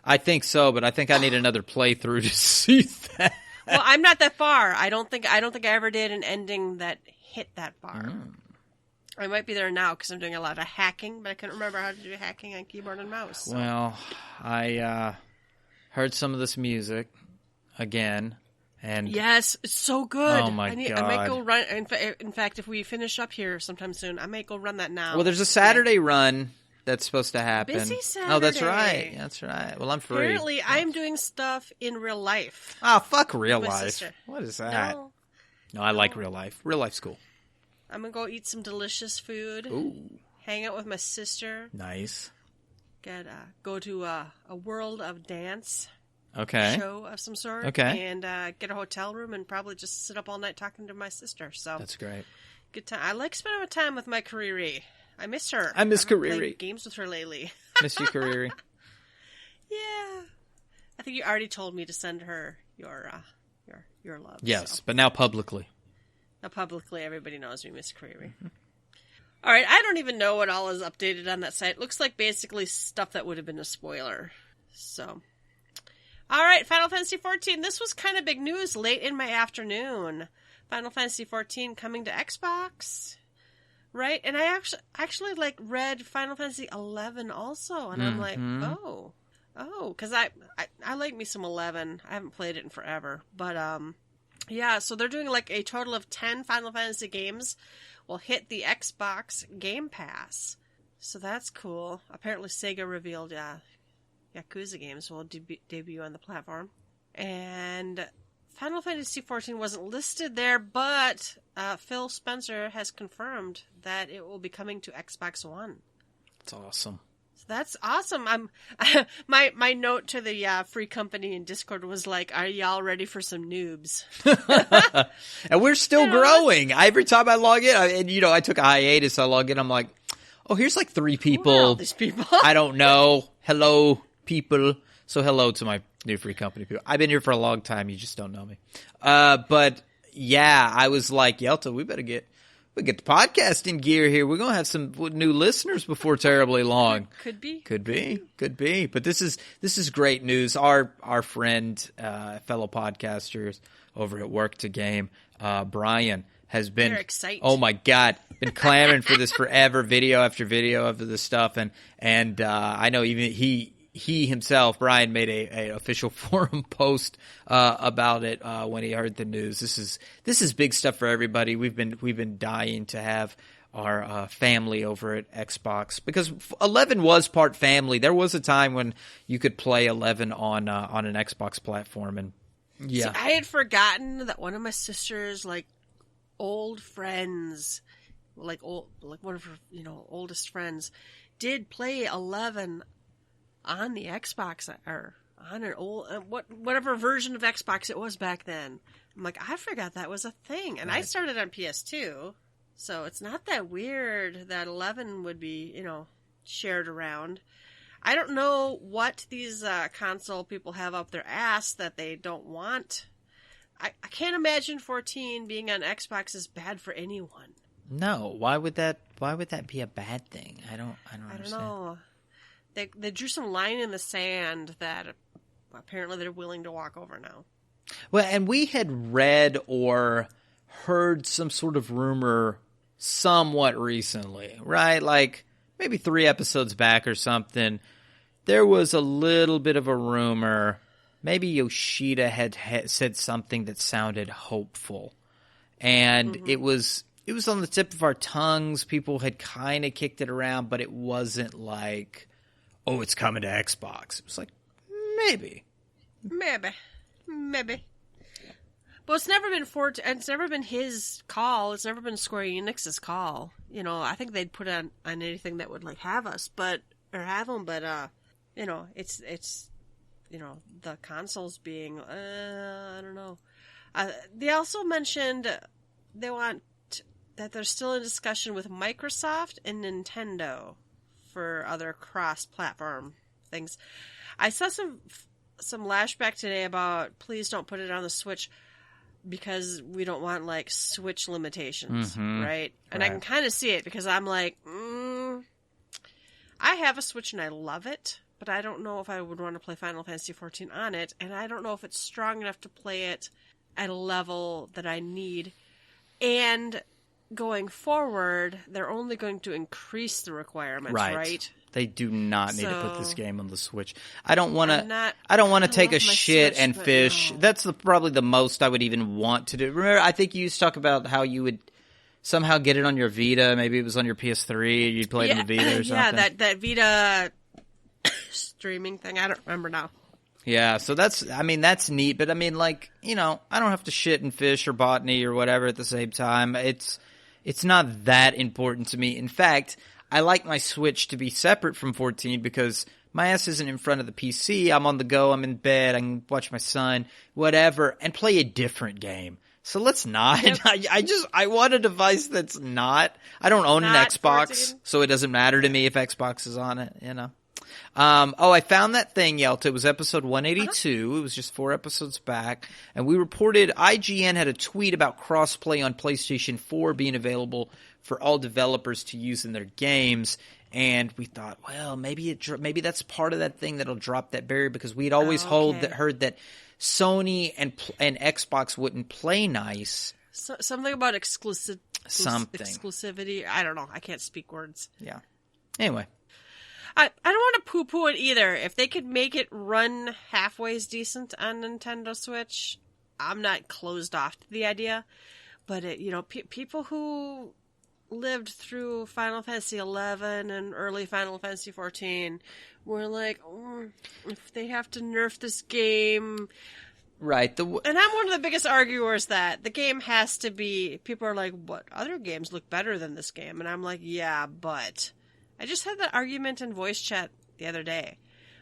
I think so, but I think I need another playthrough to see that. Well, I'm not that far. I don't think I ever did an ending that hit that far. I might be there now because I'm doing a lot of hacking, but I couldn't remember how to do hacking on keyboard and mouse. So. Well, I heard some of this music again, and yes, it's so good. Oh my God! I might go run. In fact, if we finish up here sometime soon, I might go run that now. Well, there's a Saturday run that's supposed to happen. Busy Saturday. Oh, that's right. That's right. Well, I'm free. Apparently, I'm doing stuff in real life. Oh, fuck real life. Sister. What is that? No, I like real life. Real life's cool. I'm going to go eat some delicious food. Ooh. Hang out with my sister. Nice. Go to a World of Dance show of some sort. Okay. And get a hotel room and probably just sit up all night talking to my sister. So that's great. Good time. I like spending my time with my Kariri. I miss her. I miss Kariri. Played games with her lately. Miss you, Kariri. Yeah. I think you already told me to send her your love. Yes, so. but now publicly. Now publicly, everybody knows me, Miss Creary. Mm-hmm. All right, I don't even know what all is updated on that site. Looks like basically stuff that would have been a spoiler. So, all right, Final Fantasy XIV. This was kind of big news late in my afternoon. Final Fantasy XIV coming to Xbox, right? And I actually like read Final Fantasy XI also, and I'm like, oh, because I like me some 11. I haven't played it in forever, but yeah, so they're doing like a total of 10 Final Fantasy games will hit the Xbox Game Pass. So that's cool. Apparently Sega revealed Yakuza games will debut on the platform. And Final Fantasy XIV wasn't listed there, but Phil Spencer has confirmed that it will be coming to Xbox One. That's awesome. That's awesome. My note to the free company in Discord was like, "Are y'all ready for some noobs?" And we're still growing. Every time I log in, I took a hiatus. I log in, I'm like, "Oh, here's like 3 people. Who are all these people? I don't know. Hello, people." So hello to my new free company people. I've been here for a long time. You just don't know me. But yeah, I was like, Yelta, we get the podcasting gear here. We're going to have some new listeners before terribly long. Could be. But this is great news. Our friend, fellow podcasters over at Work to Game, Brian, has been, they're excited. Oh my God, been clamoring for this forever, video after video of this stuff. And I know even he himself, Brian, made a official forum post about it when he heard the news. This is big stuff for everybody. We've been dying to have our family over at Xbox because 11 was part family. There was a time when you could play 11 on an Xbox platform, and yeah, see, I had forgotten that one of my sister's old friends, one of her oldest friends, did play 11 on the Xbox or on an old whatever version of Xbox it was back then. I'm like, I forgot that was a thing, and right. I started on PS2, so it's not that weird that 11 would be shared around. I don't know what these console people have up their ass that they don't want. I can't imagine 14 being on Xbox is bad for anyone. No, why would that be a bad thing? I don't understand. Know. They drew some line in the sand that apparently they're willing to walk over now. Well, and we had read or heard some sort of rumor somewhat recently, right? Like maybe 3 episodes back or something. There was a little bit of a rumor. Maybe Yoshida had said something that sounded hopeful. And it was on the tip of our tongues. People had kind of kicked it around, but it wasn't like, oh, it's coming to Xbox. It was like, maybe. Well, it's never been it's never been his call. It's never been Square Enix's call. I think they'd put on anything that would have us, but it's the consoles being, I don't know. They also mentioned that they're still in discussion with Microsoft and Nintendo for other cross-platform things. I saw some lashback today about please don't put it on the Switch because we don't want Switch limitations, right? And I can kind of see it because I'm like, I have a Switch and I love it, but I don't know if I would want to play Final Fantasy XIV on it, and I don't know if it's strong enough to play it at a level that I need. And going forward, they're only going to increase the requirements, right? They do not need to put this game on the Switch. I don't want to. I take a shit Switch, and fish. no. That's probably the most I would even want to do. Remember, I think you used to talk about how you would somehow get it on your Vita. Maybe it was on your PS3. You'd play it on the Vita or something. Yeah, that Vita streaming thing. I don't remember now. Yeah, so that's neat. But I mean, like, I don't have to shit and fish or botany or whatever at the same time. It's not that important to me. In fact, I like my Switch to be separate from 14 because my ass isn't in front of the PC. I'm on the go. I'm in bed. I can watch my son, whatever, and play a different game. So let's not. Yep. I want a device that's not. I don't own an Xbox, 14. So it doesn't matter to me if Xbox is on it, I found that thing, Yelta. It was episode 182. It was just 4 episodes back. And we reported IGN had a tweet about crossplay on PlayStation 4 being available for all developers to use in their games. And we thought, well, maybe that's part of that thing that'll drop that barrier, because we'd always heard that Sony and Xbox wouldn't play nice. Something about exclusivity. I don't know. I can't speak words. Yeah. Anyway. I don't want to poo-poo it either. If they could make it run halfway decent on Nintendo Switch, I'm not closed off to the idea. But people who lived through Final Fantasy XI and early Final Fantasy XIV were like, if they have to nerf this game, right? And I'm one of the biggest arguers that the game has to be. People are like, "What other games look better than this game?" And I'm like, "Yeah, but." I just had that argument in voice chat the other day.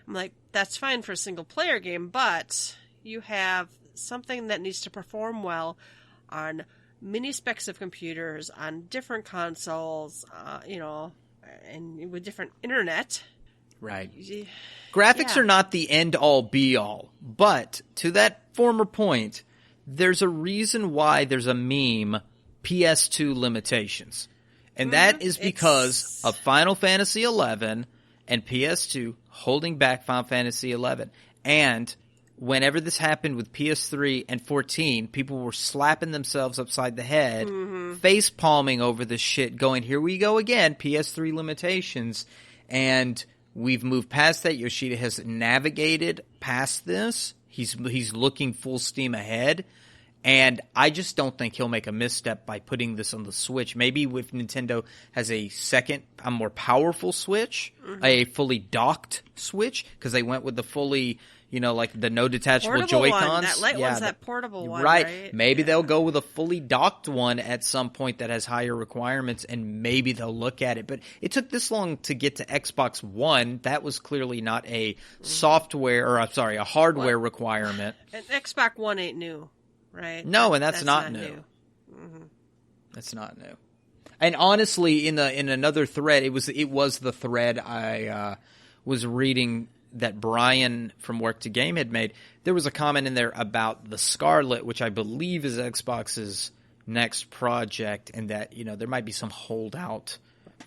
I'm like, that's fine for a single-player game, but you have something that needs to perform well on mini-specs of computers, on different consoles, and with different internet. Right. Graphics are not the end-all, be-all. But, to that former point, there's a reason why there's a meme, PS2 limitations. And that is because of Final Fantasy XI and PS2 holding back Final Fantasy XI. And whenever this happened with PS3 and 14, people were slapping themselves upside the head, face palming over this shit, going, here we go again, PS3 limitations. And we've moved past that. Yoshida has navigated past this. He's looking full steam ahead. And I just don't think he'll make a misstep by putting this on the Switch. Maybe if Nintendo has a more powerful Switch, a fully docked Switch, because they went with the fully, like the no detachable portable Joy-Cons. One. That light one's that portable one, right? Maybe they'll go with a fully docked one at some point that has higher requirements, and maybe they'll look at it. But it took this long to get to Xbox One. That was clearly not a a hardware requirement. And Xbox One ain't new. Right. No, and that's not new. Mm-hmm. That's not new. And honestly, in another thread, it was the thread I was reading that Brian from Work to Game had made. There was a comment in there about the Scarlet, which I believe is Xbox's next project, and that there might be some holdout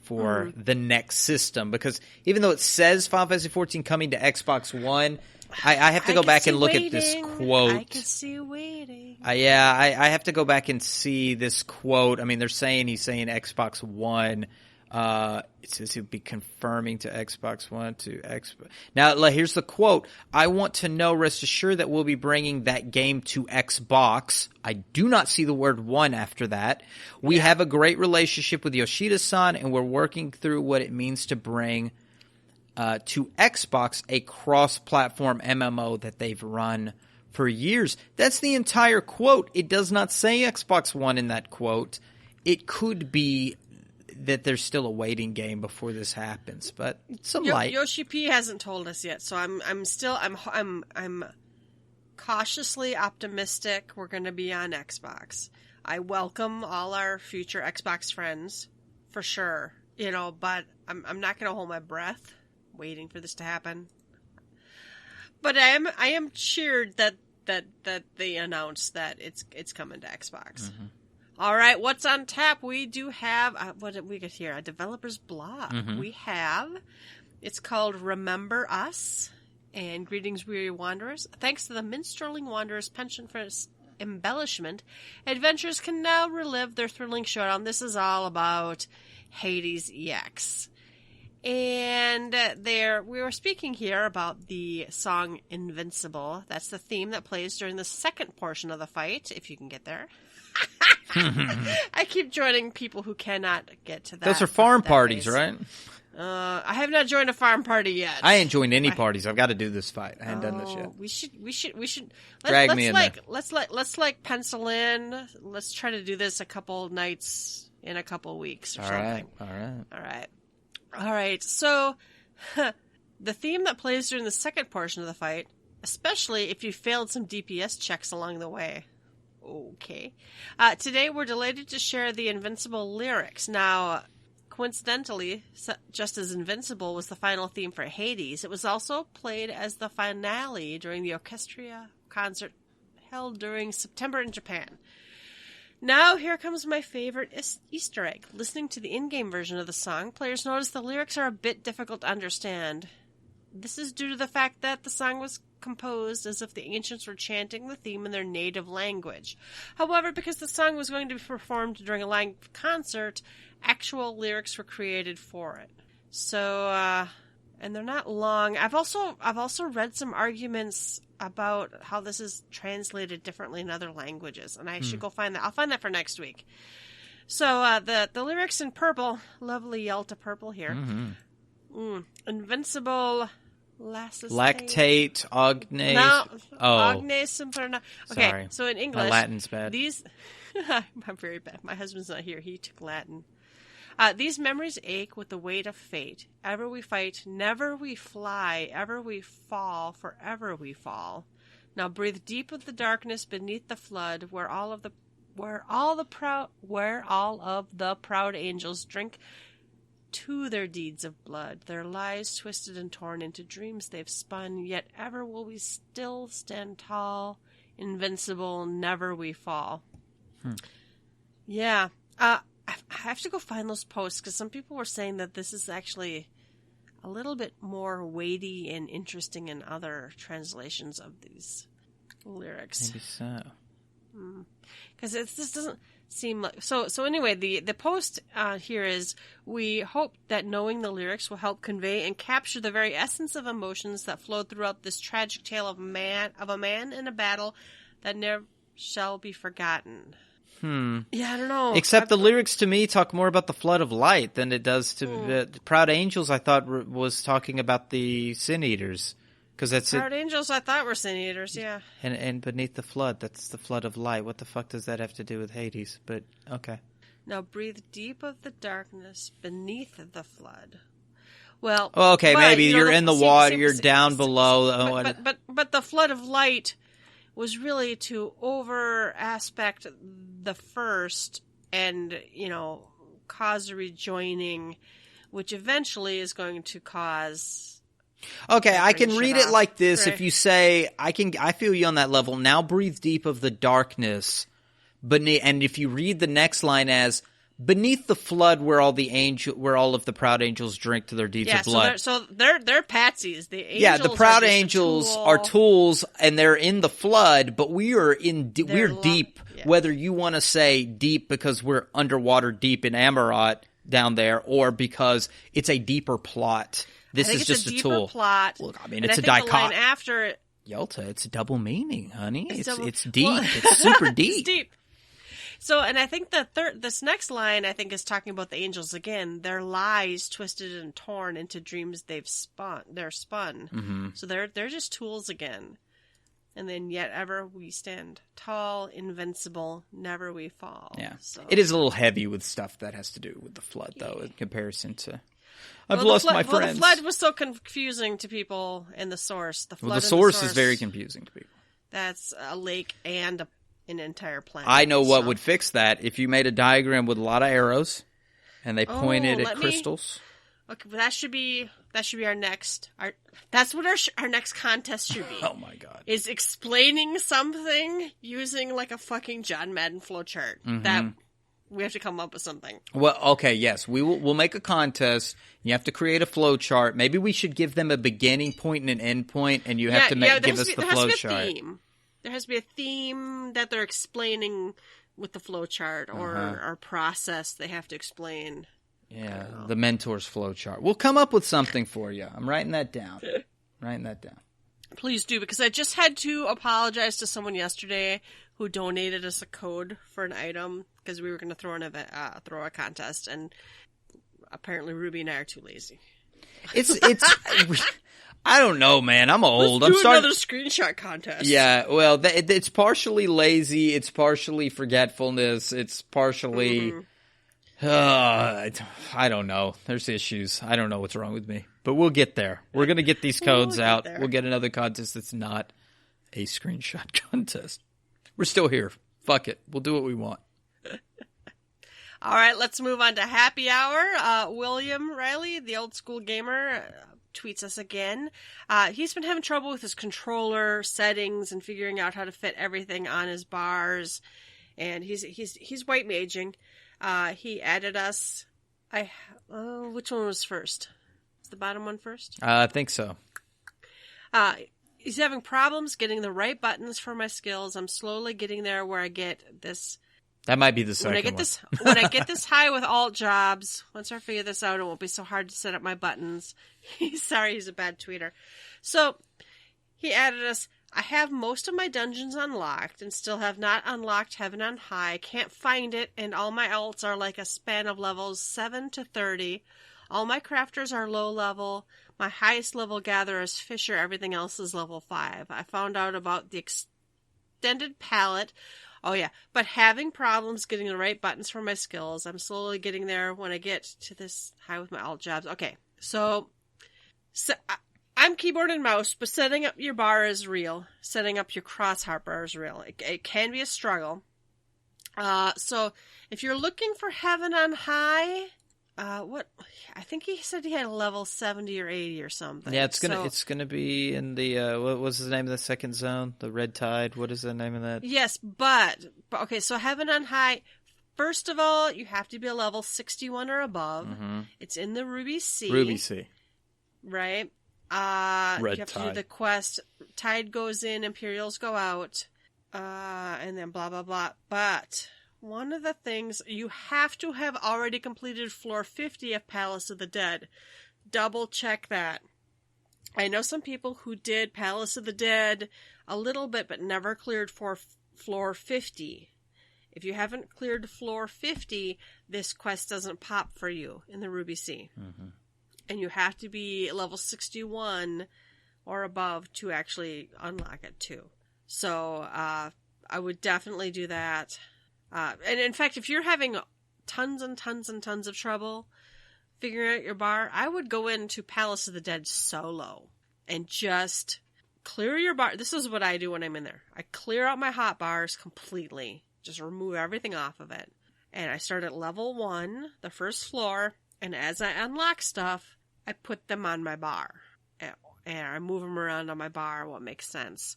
for the next system, because even though it says Final Fantasy XIV coming to Xbox One. I have to go back and look at this quote. I can see you waiting. I have to go back and see this quote. I mean, he's saying Xbox One. It says he'll be confirming to Xbox One to Xbox. Now, here's the quote. I want to know, rest assured, that we'll be bringing that game to Xbox. I do not see the word one after that. We have a great relationship with Yoshida-san, and we're working through what it means to bring to Xbox a cross-platform MMO that they've run for years. That's the entire quote. It does not say Xbox One in that quote. It could be that there's still a waiting game before this happens, but some light. Yoshi P hasn't told us yet, so I'm cautiously optimistic we're going to be on Xbox. I welcome all our future Xbox friends, for sure. But I'm not going to hold my breath waiting for this to happen. But I am cheered that they announced that it's coming to Xbox. Mm-hmm. All right, what's on tap? We do have what did we get here? A developer's blog. Mm-hmm. It's called Remember Us and Greetings Weary Wanderers. Thanks to the Minstrelling Wanderers pension embellishment, adventurers can now relive their thrilling showdown. This is all about Hades EX. And we were speaking here about the song Invincible. That's the theme that plays during the second portion of the fight, if you can get there. I keep joining people who cannot get to that. Those are farm parties, phase. right? I have not joined a farm party yet. I ain't joined any parties. I've got to do this fight. I haven't done this yet. We should. Drag me in there. Let's pencil in. Let's try to do this a couple nights in a couple weeks or something. All right. So, the theme that plays during the second portion of the fight, especially if you failed some DPS checks along the way. Okay. Today we're delighted to share the Invincible lyrics. Now, coincidentally, just as Invincible was the final theme for Hades, it was also played as the finale during the Orchestra concert held during September in Japan. Now, here comes my favorite Easter egg. Listening to the in-game version of the song, players notice the lyrics are a bit difficult to understand. This is due to the fact that the song was composed as if the ancients were chanting the theme in their native language. However, because the song was going to be performed during a live concert, actual lyrics were created for it. So, and they're not long. I've also read some arguments about how this is translated differently in other languages, and I should go find that. I'll find that for next week. So, the lyrics in purple, lovely Yelta purple here. Invincible. Lactate, ognate. No, oh, okay. Sorry. So in English, my Latin's bad. I'm very bad. My husband's not here. He took Latin. These memories ache with the weight of fate. Ever we fight, never we fly. Ever we fall, forever we fall. Now breathe deep of the darkness beneath the flood, where all of the proud angels drink to their deeds of blood, their lies twisted and torn into dreams they've spun, yet ever will we still stand tall, invincible, never we fall. Yeah. I have to go find those posts, because some people were saying that this is actually a little bit more weighty and interesting in other translations of these lyrics. Maybe so. Because this doesn't seem like... So anyway, the post here is, we hope that knowing the lyrics will help convey and capture the very essence of emotions that flow throughout this tragic tale of a man in a battle that never shall be forgotten. Yeah, I don't know. Except the lyrics to me talk more about the flood of light than it does to Proud Angels. I thought was talking about the Sin Eaters, because that's Proud Angels. I thought were Sin Eaters. Yeah. And beneath the flood, that's the flood of light. What the fuck does that have to do with Hades? But okay. Now breathe deep of the darkness beneath the flood. Well, okay, maybe you're in the water. You're down below. But the flood of light was really to over aspect the first and, cause a rejoining, which eventually is going to cause... Okay, I can read it like this. If you say, I feel you on that level. Now breathe deep of the darkness. And if you read the next line as, beneath the flood where all of the proud angels drink to their deeds of blood. So they're patsies. The angels, the proud angels are tools, and they're in the flood. But we're deep. Yeah. Whether you want to say deep because we're underwater deep in Amarat down there, or because it's a deeper plot. This is just a tool. Plot. Look, I mean, it's a dichotomy. After it, Yelta, it's a double meaning, honey. It's deep. It's super deep. It's deep. So, and I think this next line, I think, is talking about the angels again. Their lies twisted and torn into dreams they're spun. Mm-hmm. So they're just tools again. And then yet ever we stand tall, invincible, never we fall. Yeah. So. It is a little heavy with stuff that has to do with the flood, though, in comparison to... I've lost my friends. Well, the flood was so confusing to people in the source. The source is very confusing to people. That's a lake and an entire planet. I know what would fix that. If you made a diagram with a lot of arrows, and they pointed at crystals. Okay, but that should be our next. That's what our next contest should be. Oh my god! Is explaining something using like a fucking John Madden flowchart. Mm-hmm. That we have to come up with something. Well, okay, yes, we'll make a contest. You have to create a flowchart. Maybe we should give them a beginning point and an end point, and you have to give us the flowchart. There has to be a theme that they're explaining with the flowchart or process they have to explain. Yeah, the mentor's flowchart. We'll come up with something for you. I'm writing that down. Please do, because I just had to apologize to someone yesterday who donated us a code for an item because we were going to throw a contest, and apparently Ruby and I are too lazy. It's I don't know, man. I'm old. Let's do another screenshot contest. Yeah, well, it's partially lazy. It's partially forgetfulness. It's partially. I don't know. There's issues. I don't know what's wrong with me, but we'll get there. We're gonna get these codes out. We'll get another contest that's not a screenshot contest. We're still here. Fuck it. We'll do what we want. All right, let's move on to happy hour. William Riley, the old school gamer, tweets us again. He's been having trouble with his controller settings and figuring out how to fit everything on his bars, and he's white maging. He added us. Which one was first? Is the bottom one first? I think so. He's having problems getting the right buttons for my skills. I'm slowly getting there where I get this. That might be the second one. When I get this high with alt jobs, once I figure this out, it won't be so hard to set up my buttons. Sorry, he's a bad tweeter. So he added us. I have most of my dungeons unlocked and still have not unlocked Heaven on High. Can't find it, and all my alts are like a span of levels 7 to 30. All my crafters are low level. My highest level gatherer is Fisher. Everything else is level 5. I found out about the extended palette. Oh yeah, but having problems getting the right buttons for my skills. I'm slowly getting there when I get to this high with my alt jobs. Okay, so I'm keyboard and mouse, but setting up your bar is real. Setting up your crosshair bar is real. It can be a struggle. So if you're looking for Heaven on High, I think he said he had a level 70 or 80 or something. Yeah, it's gonna be in the what was the name of the second zone? The Red Tide. What is the name of that? Yes, but okay. So Heaven on High. First of all, you have to be a level 61 or above. Mm-hmm. It's in the Ruby C. Ruby C. Right. Red you have Tide. to do the quest. Tide goes in, Imperials go out, and then blah blah blah. But one of the things, you have to have already completed floor 50 of Palace of the Dead. Double check that. I know some people who did Palace of the Dead a little bit, but never cleared for floor 50. If you haven't cleared floor 50, this quest doesn't pop for you in the Ruby C. Mm-hmm. And you have to be level 61 or above to actually unlock it too. So I would definitely do that. And in fact, if you're having tons and tons and tons of trouble figuring out your bar, I would go into Palace of the Dead solo and just clear your bar. This is what I do when I'm in there. I clear out my hot bars completely. Just remove everything off of it. And I start at level 1, the first floor, and as I unlock stuff, I put them on my bar. And I move them around on my bar, what makes sense.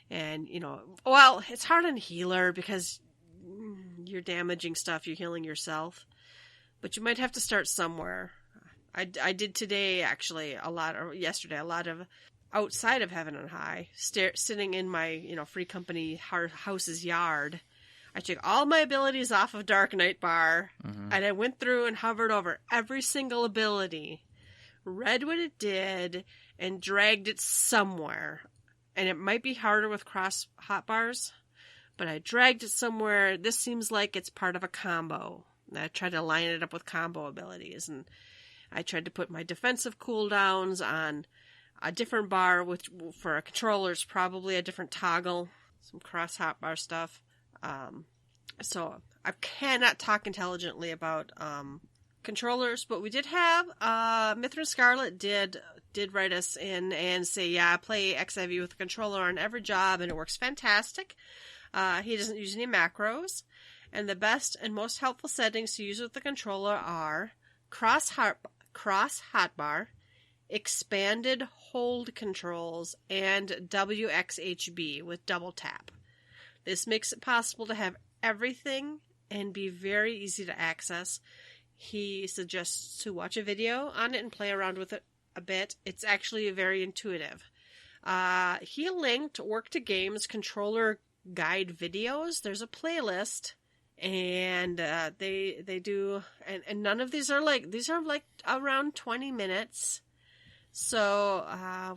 And, it's hard on healer because you're damaging stuff, you're healing yourself. But you might have to start somewhere. I did today, actually, yesterday, a lot of outside of Heaven on High, sitting in my, free company house's yard. I took all my abilities off of Dark Knight bar, and I went through and hovered over every single ability, read what it did, and dragged it somewhere. And it might be harder with cross hotbars, but I dragged it somewhere. This seems like it's part of a combo. And I tried to line it up with combo abilities, and I tried to put my defensive cooldowns on a different bar for a controller's probably a different toggle, some cross hotbar stuff. So I cannot talk intelligently about controllers, but we did have Mithrin Scarlet did write us in and say, yeah, I play FFXIV with a controller on every job and it works fantastic. He doesn't use any macros, and the best and most helpful settings to use with the controller are cross hotbar, expanded hold controls, and WXHB with double tap. This makes it possible to have everything and be very easy to access. He suggests to watch a video on it and play around with it a bit. It's actually very intuitive. He linked Work to Games controller guide videos. There's a playlist, and they do, and none of these are these are around 20 minutes. So,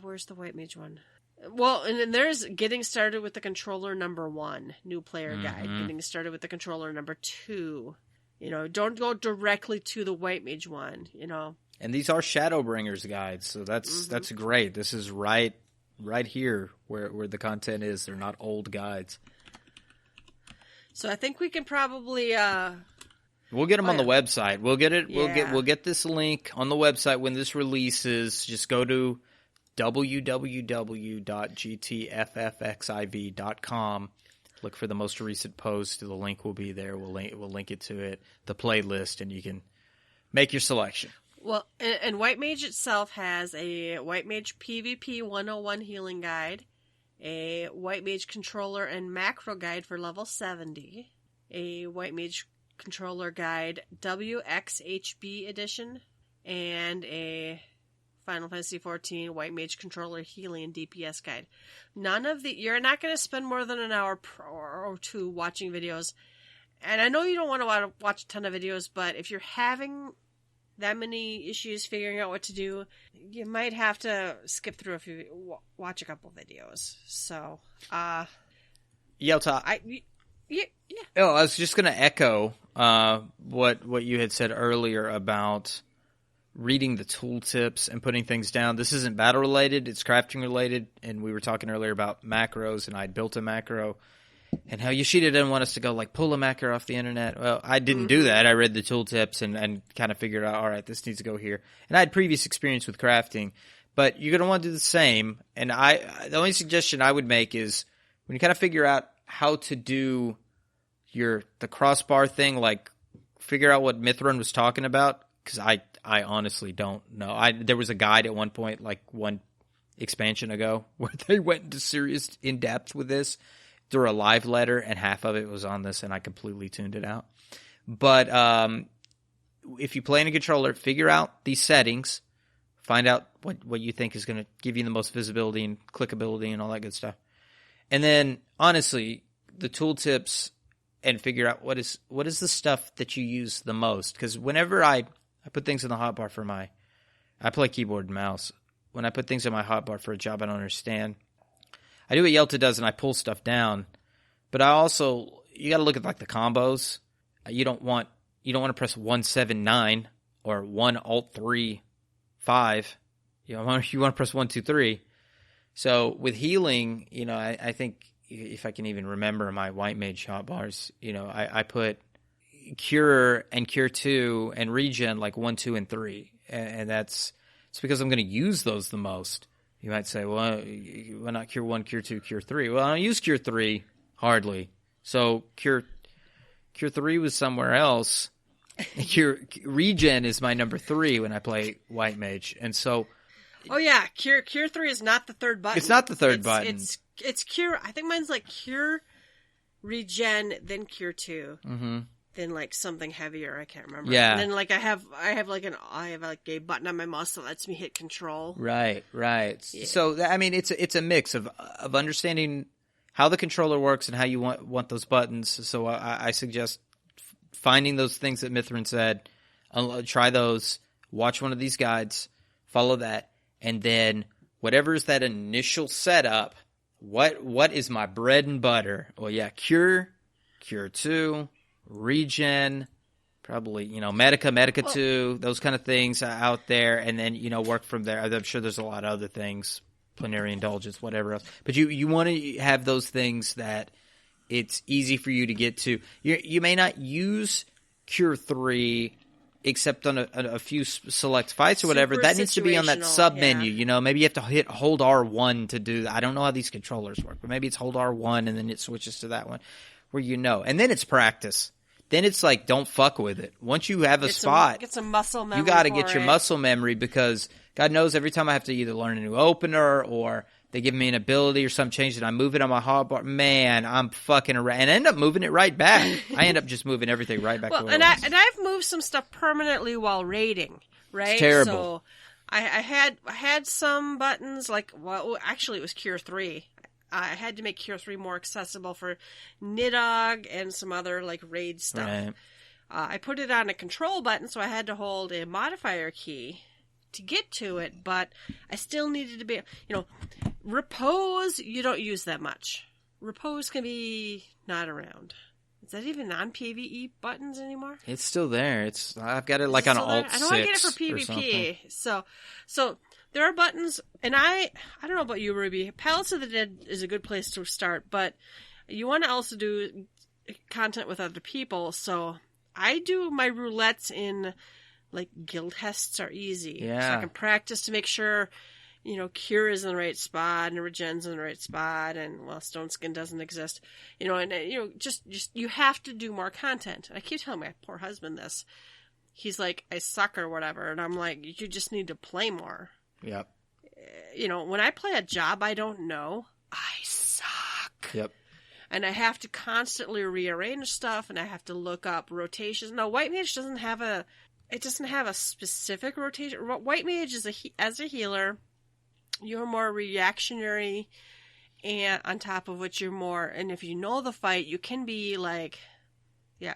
where's the White Mage one? Well, and then there's Getting Started with the Controller #1, new player guide. Getting Started with the Controller #2. Don't go directly to the White Mage one, And these are Shadowbringers guides, so that's great. This is right here where the content is. They're not old guides. So I think we can probably we'll get them on the website. We'll get it. We'll get this link on the website when this releases. Just go to www.gtffxiv.com. Look for the most recent post. The link will be there. We'll link it to it, the playlist, and you can make your selection. Well, and White Mage itself has a White Mage PvP 101 healing guide, a White Mage controller and macro guide for level 70, a White Mage controller guide WXHB edition, and a Final Fantasy XIV White Mage controller healing and DPS guide. You're not going to spend more than an hour or two watching videos. And I know you don't want to watch a ton of videos, but if you're having that many issues figuring out what to do, you might have to skip through watch a couple videos. So, Yelta. Yeah. Oh, I was just going to echo what you had said earlier about reading the tooltips and putting things down. This isn't battle related, it's crafting related, and we were talking earlier about macros, and I'd built a macro, and how Yoshida didn't want us to go pull a macro off the internet. Well, I didn't do that. I read the tooltips and kind of figured out, all right, this needs to go here. And I had previous experience with crafting, but you're going to want to do the same. And the only suggestion I would make is when you kind of figure out how to do the crossbar thing, figure out what Mithran was talking about, because I honestly don't know. There was a guide at one point, one expansion ago, where they went into serious in-depth with this through a live letter, and half of it was on this, and I completely tuned it out. But if you play in a controller, figure out these settings, find out what you think is going to give you the most visibility and clickability and all that good stuff. And then, honestly, the tooltips, and figure out what is the stuff that you use the most. Because whenever I put things in the hotbar I play keyboard and mouse. When I put things in my hotbar for a job I don't understand, I do what Yelta does and I pull stuff down. But you got to look at the combos. You don't want to press 179 or 1 Alt 3 5. You want to press 1 2 3. So with healing, I think if I can even remember my White Mage hotbars, I put Cure and Cure 2 and Regen 1, 2, and 3. And it's because I'm going to use those the most. You might say, well, why not Cure 1, Cure 2, Cure 3? Well, I don't use Cure 3 hardly. So Cure 3 was somewhere else. Regen is my number 3 when I play White Mage. And so... Oh, yeah. Cure 3 is not the third button. It's not the third button. It's Cure... I think mine's Cure, Regen, then Cure 2. Mm-hmm. Then something heavier, I can't remember. Yeah. And then I have a button on my mouse that lets me hit control. Right. Yeah. So it's a mix of understanding how the controller works and how you want those buttons. So I suggest finding those things that Mithran said, try those, watch one of these guides, follow that, and then whatever is that initial setup, what is my bread and butter? Well, yeah, Cure 2. Regen, probably, Medica 2, those kind of things out there, and then, work from there. I'm sure there's a lot of other things, plenary indulgence, whatever else. But you want to have those things that it's easy for you to get to. You may not use Cure 3 except on a few select fights or whatever. That needs to be on that sub-menu, Maybe you have to hold R1 to do that. I don't know how these controllers work, but maybe it's hold R1 and then it switches to that one where And then it's practice. Then it's don't fuck with it. Once you have a spot, get some muscle memory. You got to get your muscle memory because God knows every time I have to either learn a new opener or they give me an ability or some change and I move it on my hotbar, man, I'm fucking around and I end up moving it right back. I end up just moving everything right back. Well, and I've moved some stuff permanently while raiding, right? It's terrible. I had some buttons actually it was Cure 3. I had to make Cure 3 more accessible for Nidog and some other like RAID stuff. Right. I put it on a control button, so I had to hold a modifier key to get to it, but I still needed to be, repose, you don't use that much. Repose can be not around. Is that even non-PvE buttons anymore? It's still there. I've got it like on Alt 6. I don't want to get it for PvP. So there are buttons, and I don't know about you, Ruby. Palace of the Dead is a good place to start, but you want to also do content with other people. So I do my roulettes in like guild tests are easy. Yeah. So I can practice to make sure. Cure is in the right spot, and Regen's in the right spot, and, Stone Skin doesn't exist. Just you have to do more content. And I keep telling my poor husband this. He's like, I suck or whatever, and I'm like, you just need to play more. Yep. When I play a job I don't know, I suck. Yep. And I have to constantly rearrange stuff, and I have to look up rotations. Now, White Mage doesn't have a specific rotation. White Mage is as a healer, you're more reactionary, and on top of which you're more, and if you know the fight, you can be like,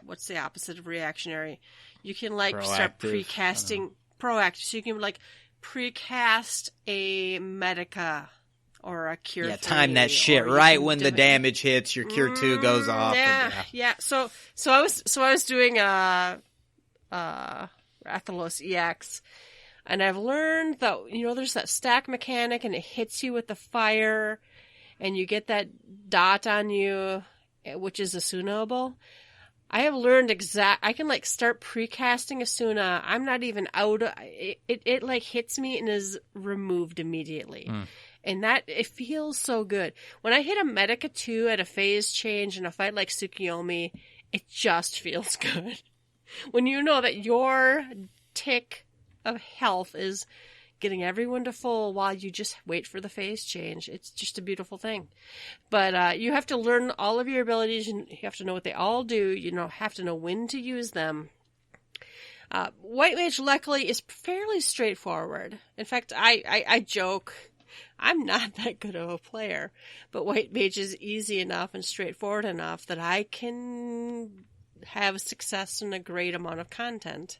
what's the opposite of reactionary? You can like proactive. Start precasting, proactive, so you can like precast a Medica or a Cure 3. Yeah, time that shit right when the damage hits, your Cure 2 goes off. Yeah. So I was doing Rathalos EX. And I've learned that, there's that stack mechanic and it hits you with the fire and you get that dot on you, which is Asuna-able. I have learned I can like start precasting Asuna. I'm not even out. It like hits me and is removed immediately. And that, it feels so good. When I hit a Medica 2 at a phase change in a fight like Tsukiyomi, it just feels good. When you know that your tick of health is getting everyone to full while you just wait for the phase change. It's just a beautiful thing. But you have to learn all of your abilities, and you have to know what they all do. You have to know when to use them. White Mage, luckily, is fairly straightforward. In fact, I joke, I'm not that good of a player, but White Mage is easy enough and straightforward enough that I can have success in a great amount of content.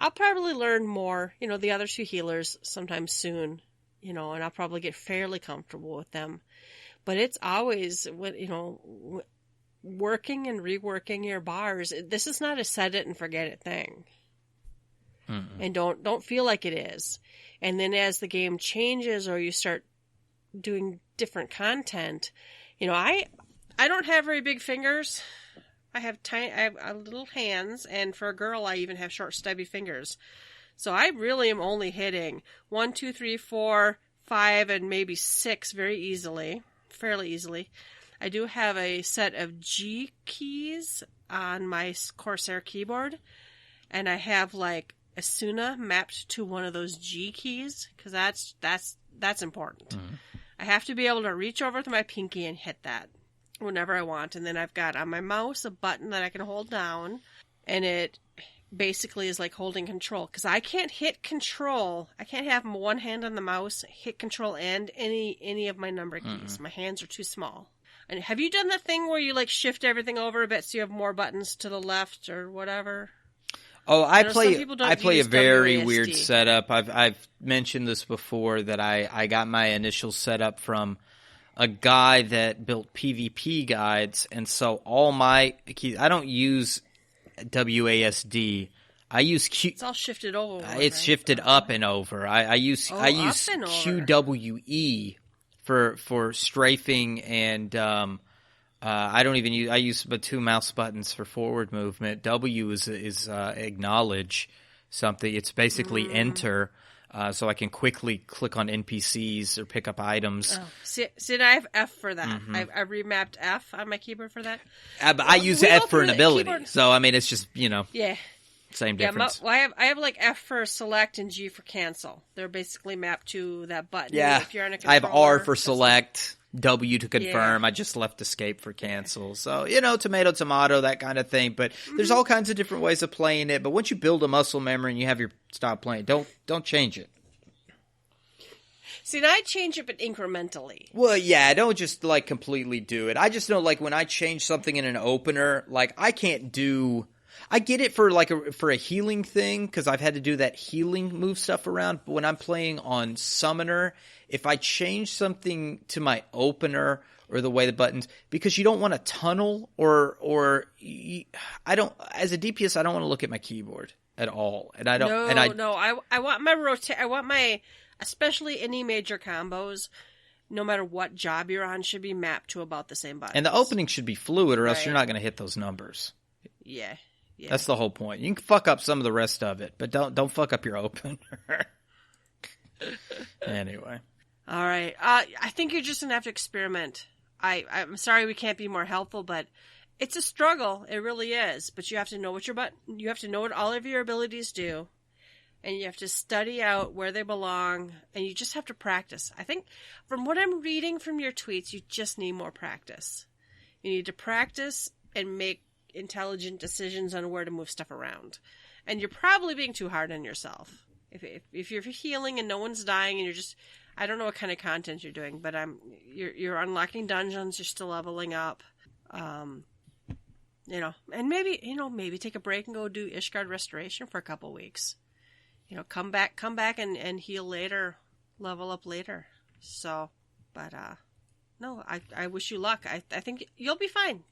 I'll probably learn more, the other two healers sometime soon, and I'll probably get fairly comfortable with them. But it's always, working and reworking your bars. This is not a set it and forget it thing. Mm-mm. And don't feel like it is. And then as the game changes or you start doing different content, I don't have very big fingers. I have little hands, and for a girl, I even have short, stubby fingers. So I really am only hitting 1, 2, 3, 4, 5, and maybe 6 fairly easily. I do have a set of G keys on my Corsair keyboard, and I have like Asuna mapped to one of those G keys because that's important. Mm-hmm. I have to be able to reach over with my pinky and hit that whenever I want. And then I've got on my mouse a button that I can hold down, and it basically is like holding control, because I can't hit control. I can't have one hand on the mouse, hit control and any of my number keys. Mm-hmm. My hands are too small. And have you done that thing where you like shift everything over a bit so you have more buttons to the left or whatever? Oh, I play a very WASD. Weird setup. I've mentioned this before, that I got my initial setup from a guy that built PvP guides, and so all my keys, I don't use WASD. I use Q. It's all shifted over. It's right? Up and over. I use QWE for strafing, and I don't even use. I use but 2 mouse buttons for forward movement. W is acknowledge something. It's basically enter. So I can quickly click on NPCs or pick up items. Oh. See, I have F for that. Mm-hmm. I remapped F on my keyboard for that. But I use F for an ability. Keyboard. So, I mean, it's just, same difference. I have like F for select and G for cancel. They're basically mapped to that button. Yeah. If you're on a I have R for select. W to confirm. I just left escape for cancel. So, tomato, tomato, that kind of thing. But there's all kinds of different ways of playing it. But once you build a muscle memory and you have your style playing, don't change it. See, now I change it, but incrementally. Well, yeah, don't just, completely do it. I just know, when I change something in an opener, I can't do... I get it for for a healing thing because I've had to do that healing move stuff around. But when I'm playing on Summoner, if I change something to my opener or the way the buttons, because you don't want to tunnel I don't, as a DPS, I don't want to look at my keyboard at all. And I don't. I want my especially any major combos, no matter what job you're on, should be mapped to about the same buttons. And the opening should be fluid, or else you're not going to hit those numbers. Yeah. Yeah. That's the whole point. You can fuck up some of the rest of it, but don't fuck up your opener. Anyway. All right. I think you're just going to have to experiment. I'm sorry we can't be more helpful, but it's a struggle. It really is. But you have to know you have to know what all of your abilities do, and you have to study out where they belong, and you just have to practice. I think from what I'm reading from your tweets, you just need more practice. You need to practice and make intelligent decisions on where to move stuff around. And you're probably being too hard on yourself. If you're healing and no one's dying and you're just, I don't know what kind of content you're doing, but you're unlocking dungeons, you're still leveling up. And maybe take a break and go do Ishgard Restoration for a couple weeks. Come back and heal later, level up later. So, but no, I wish you luck. I think you'll be fine.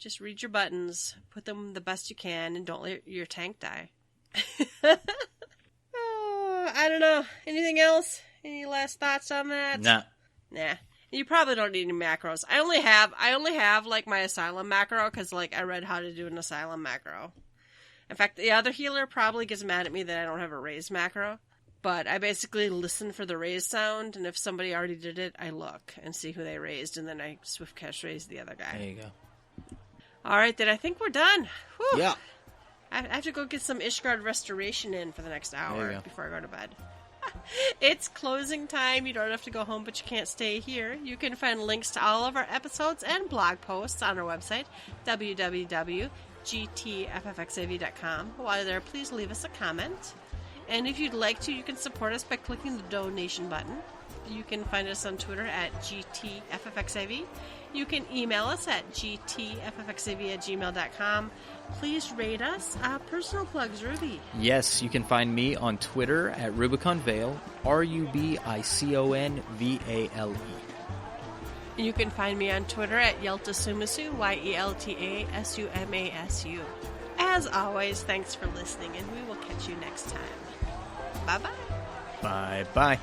Just read your buttons, put them the best you can, and don't let your tank die. I don't know. Anything else? Any last thoughts on that? Nah. You probably don't need any macros. I only have my Asylum macro because I read how to do an Asylum macro. In fact, the other healer probably gets mad at me that I don't have a raise macro. But I basically listen for the raise sound, and if somebody already did it, I look and see who they raised, and then I swift cast raise the other guy. There you go. All right, then I think we're done. Whew. Yeah. I have to go get some Ishgard Restoration in for the next hour before I go to bed. It's closing time. You don't have to go home, but you can't stay here. You can find links to all of our episodes and blog posts on our website, www.gtffxiv.com. While you're there, please leave us a comment. And if you'd like to, you can support us by clicking the donation button. You can find us on Twitter at GTFFXIV. You can email us at gtffxiv@gmail.com. Please rate us. Personal plugs, Ruby. Yes, you can find me on Twitter at Rubicon Vale, RUBICONVALE. You can find me on Twitter at Yelta Sumasu, YELTASUMASU. As always, thanks for listening, and we will catch you next time. Bye-bye. Bye-bye.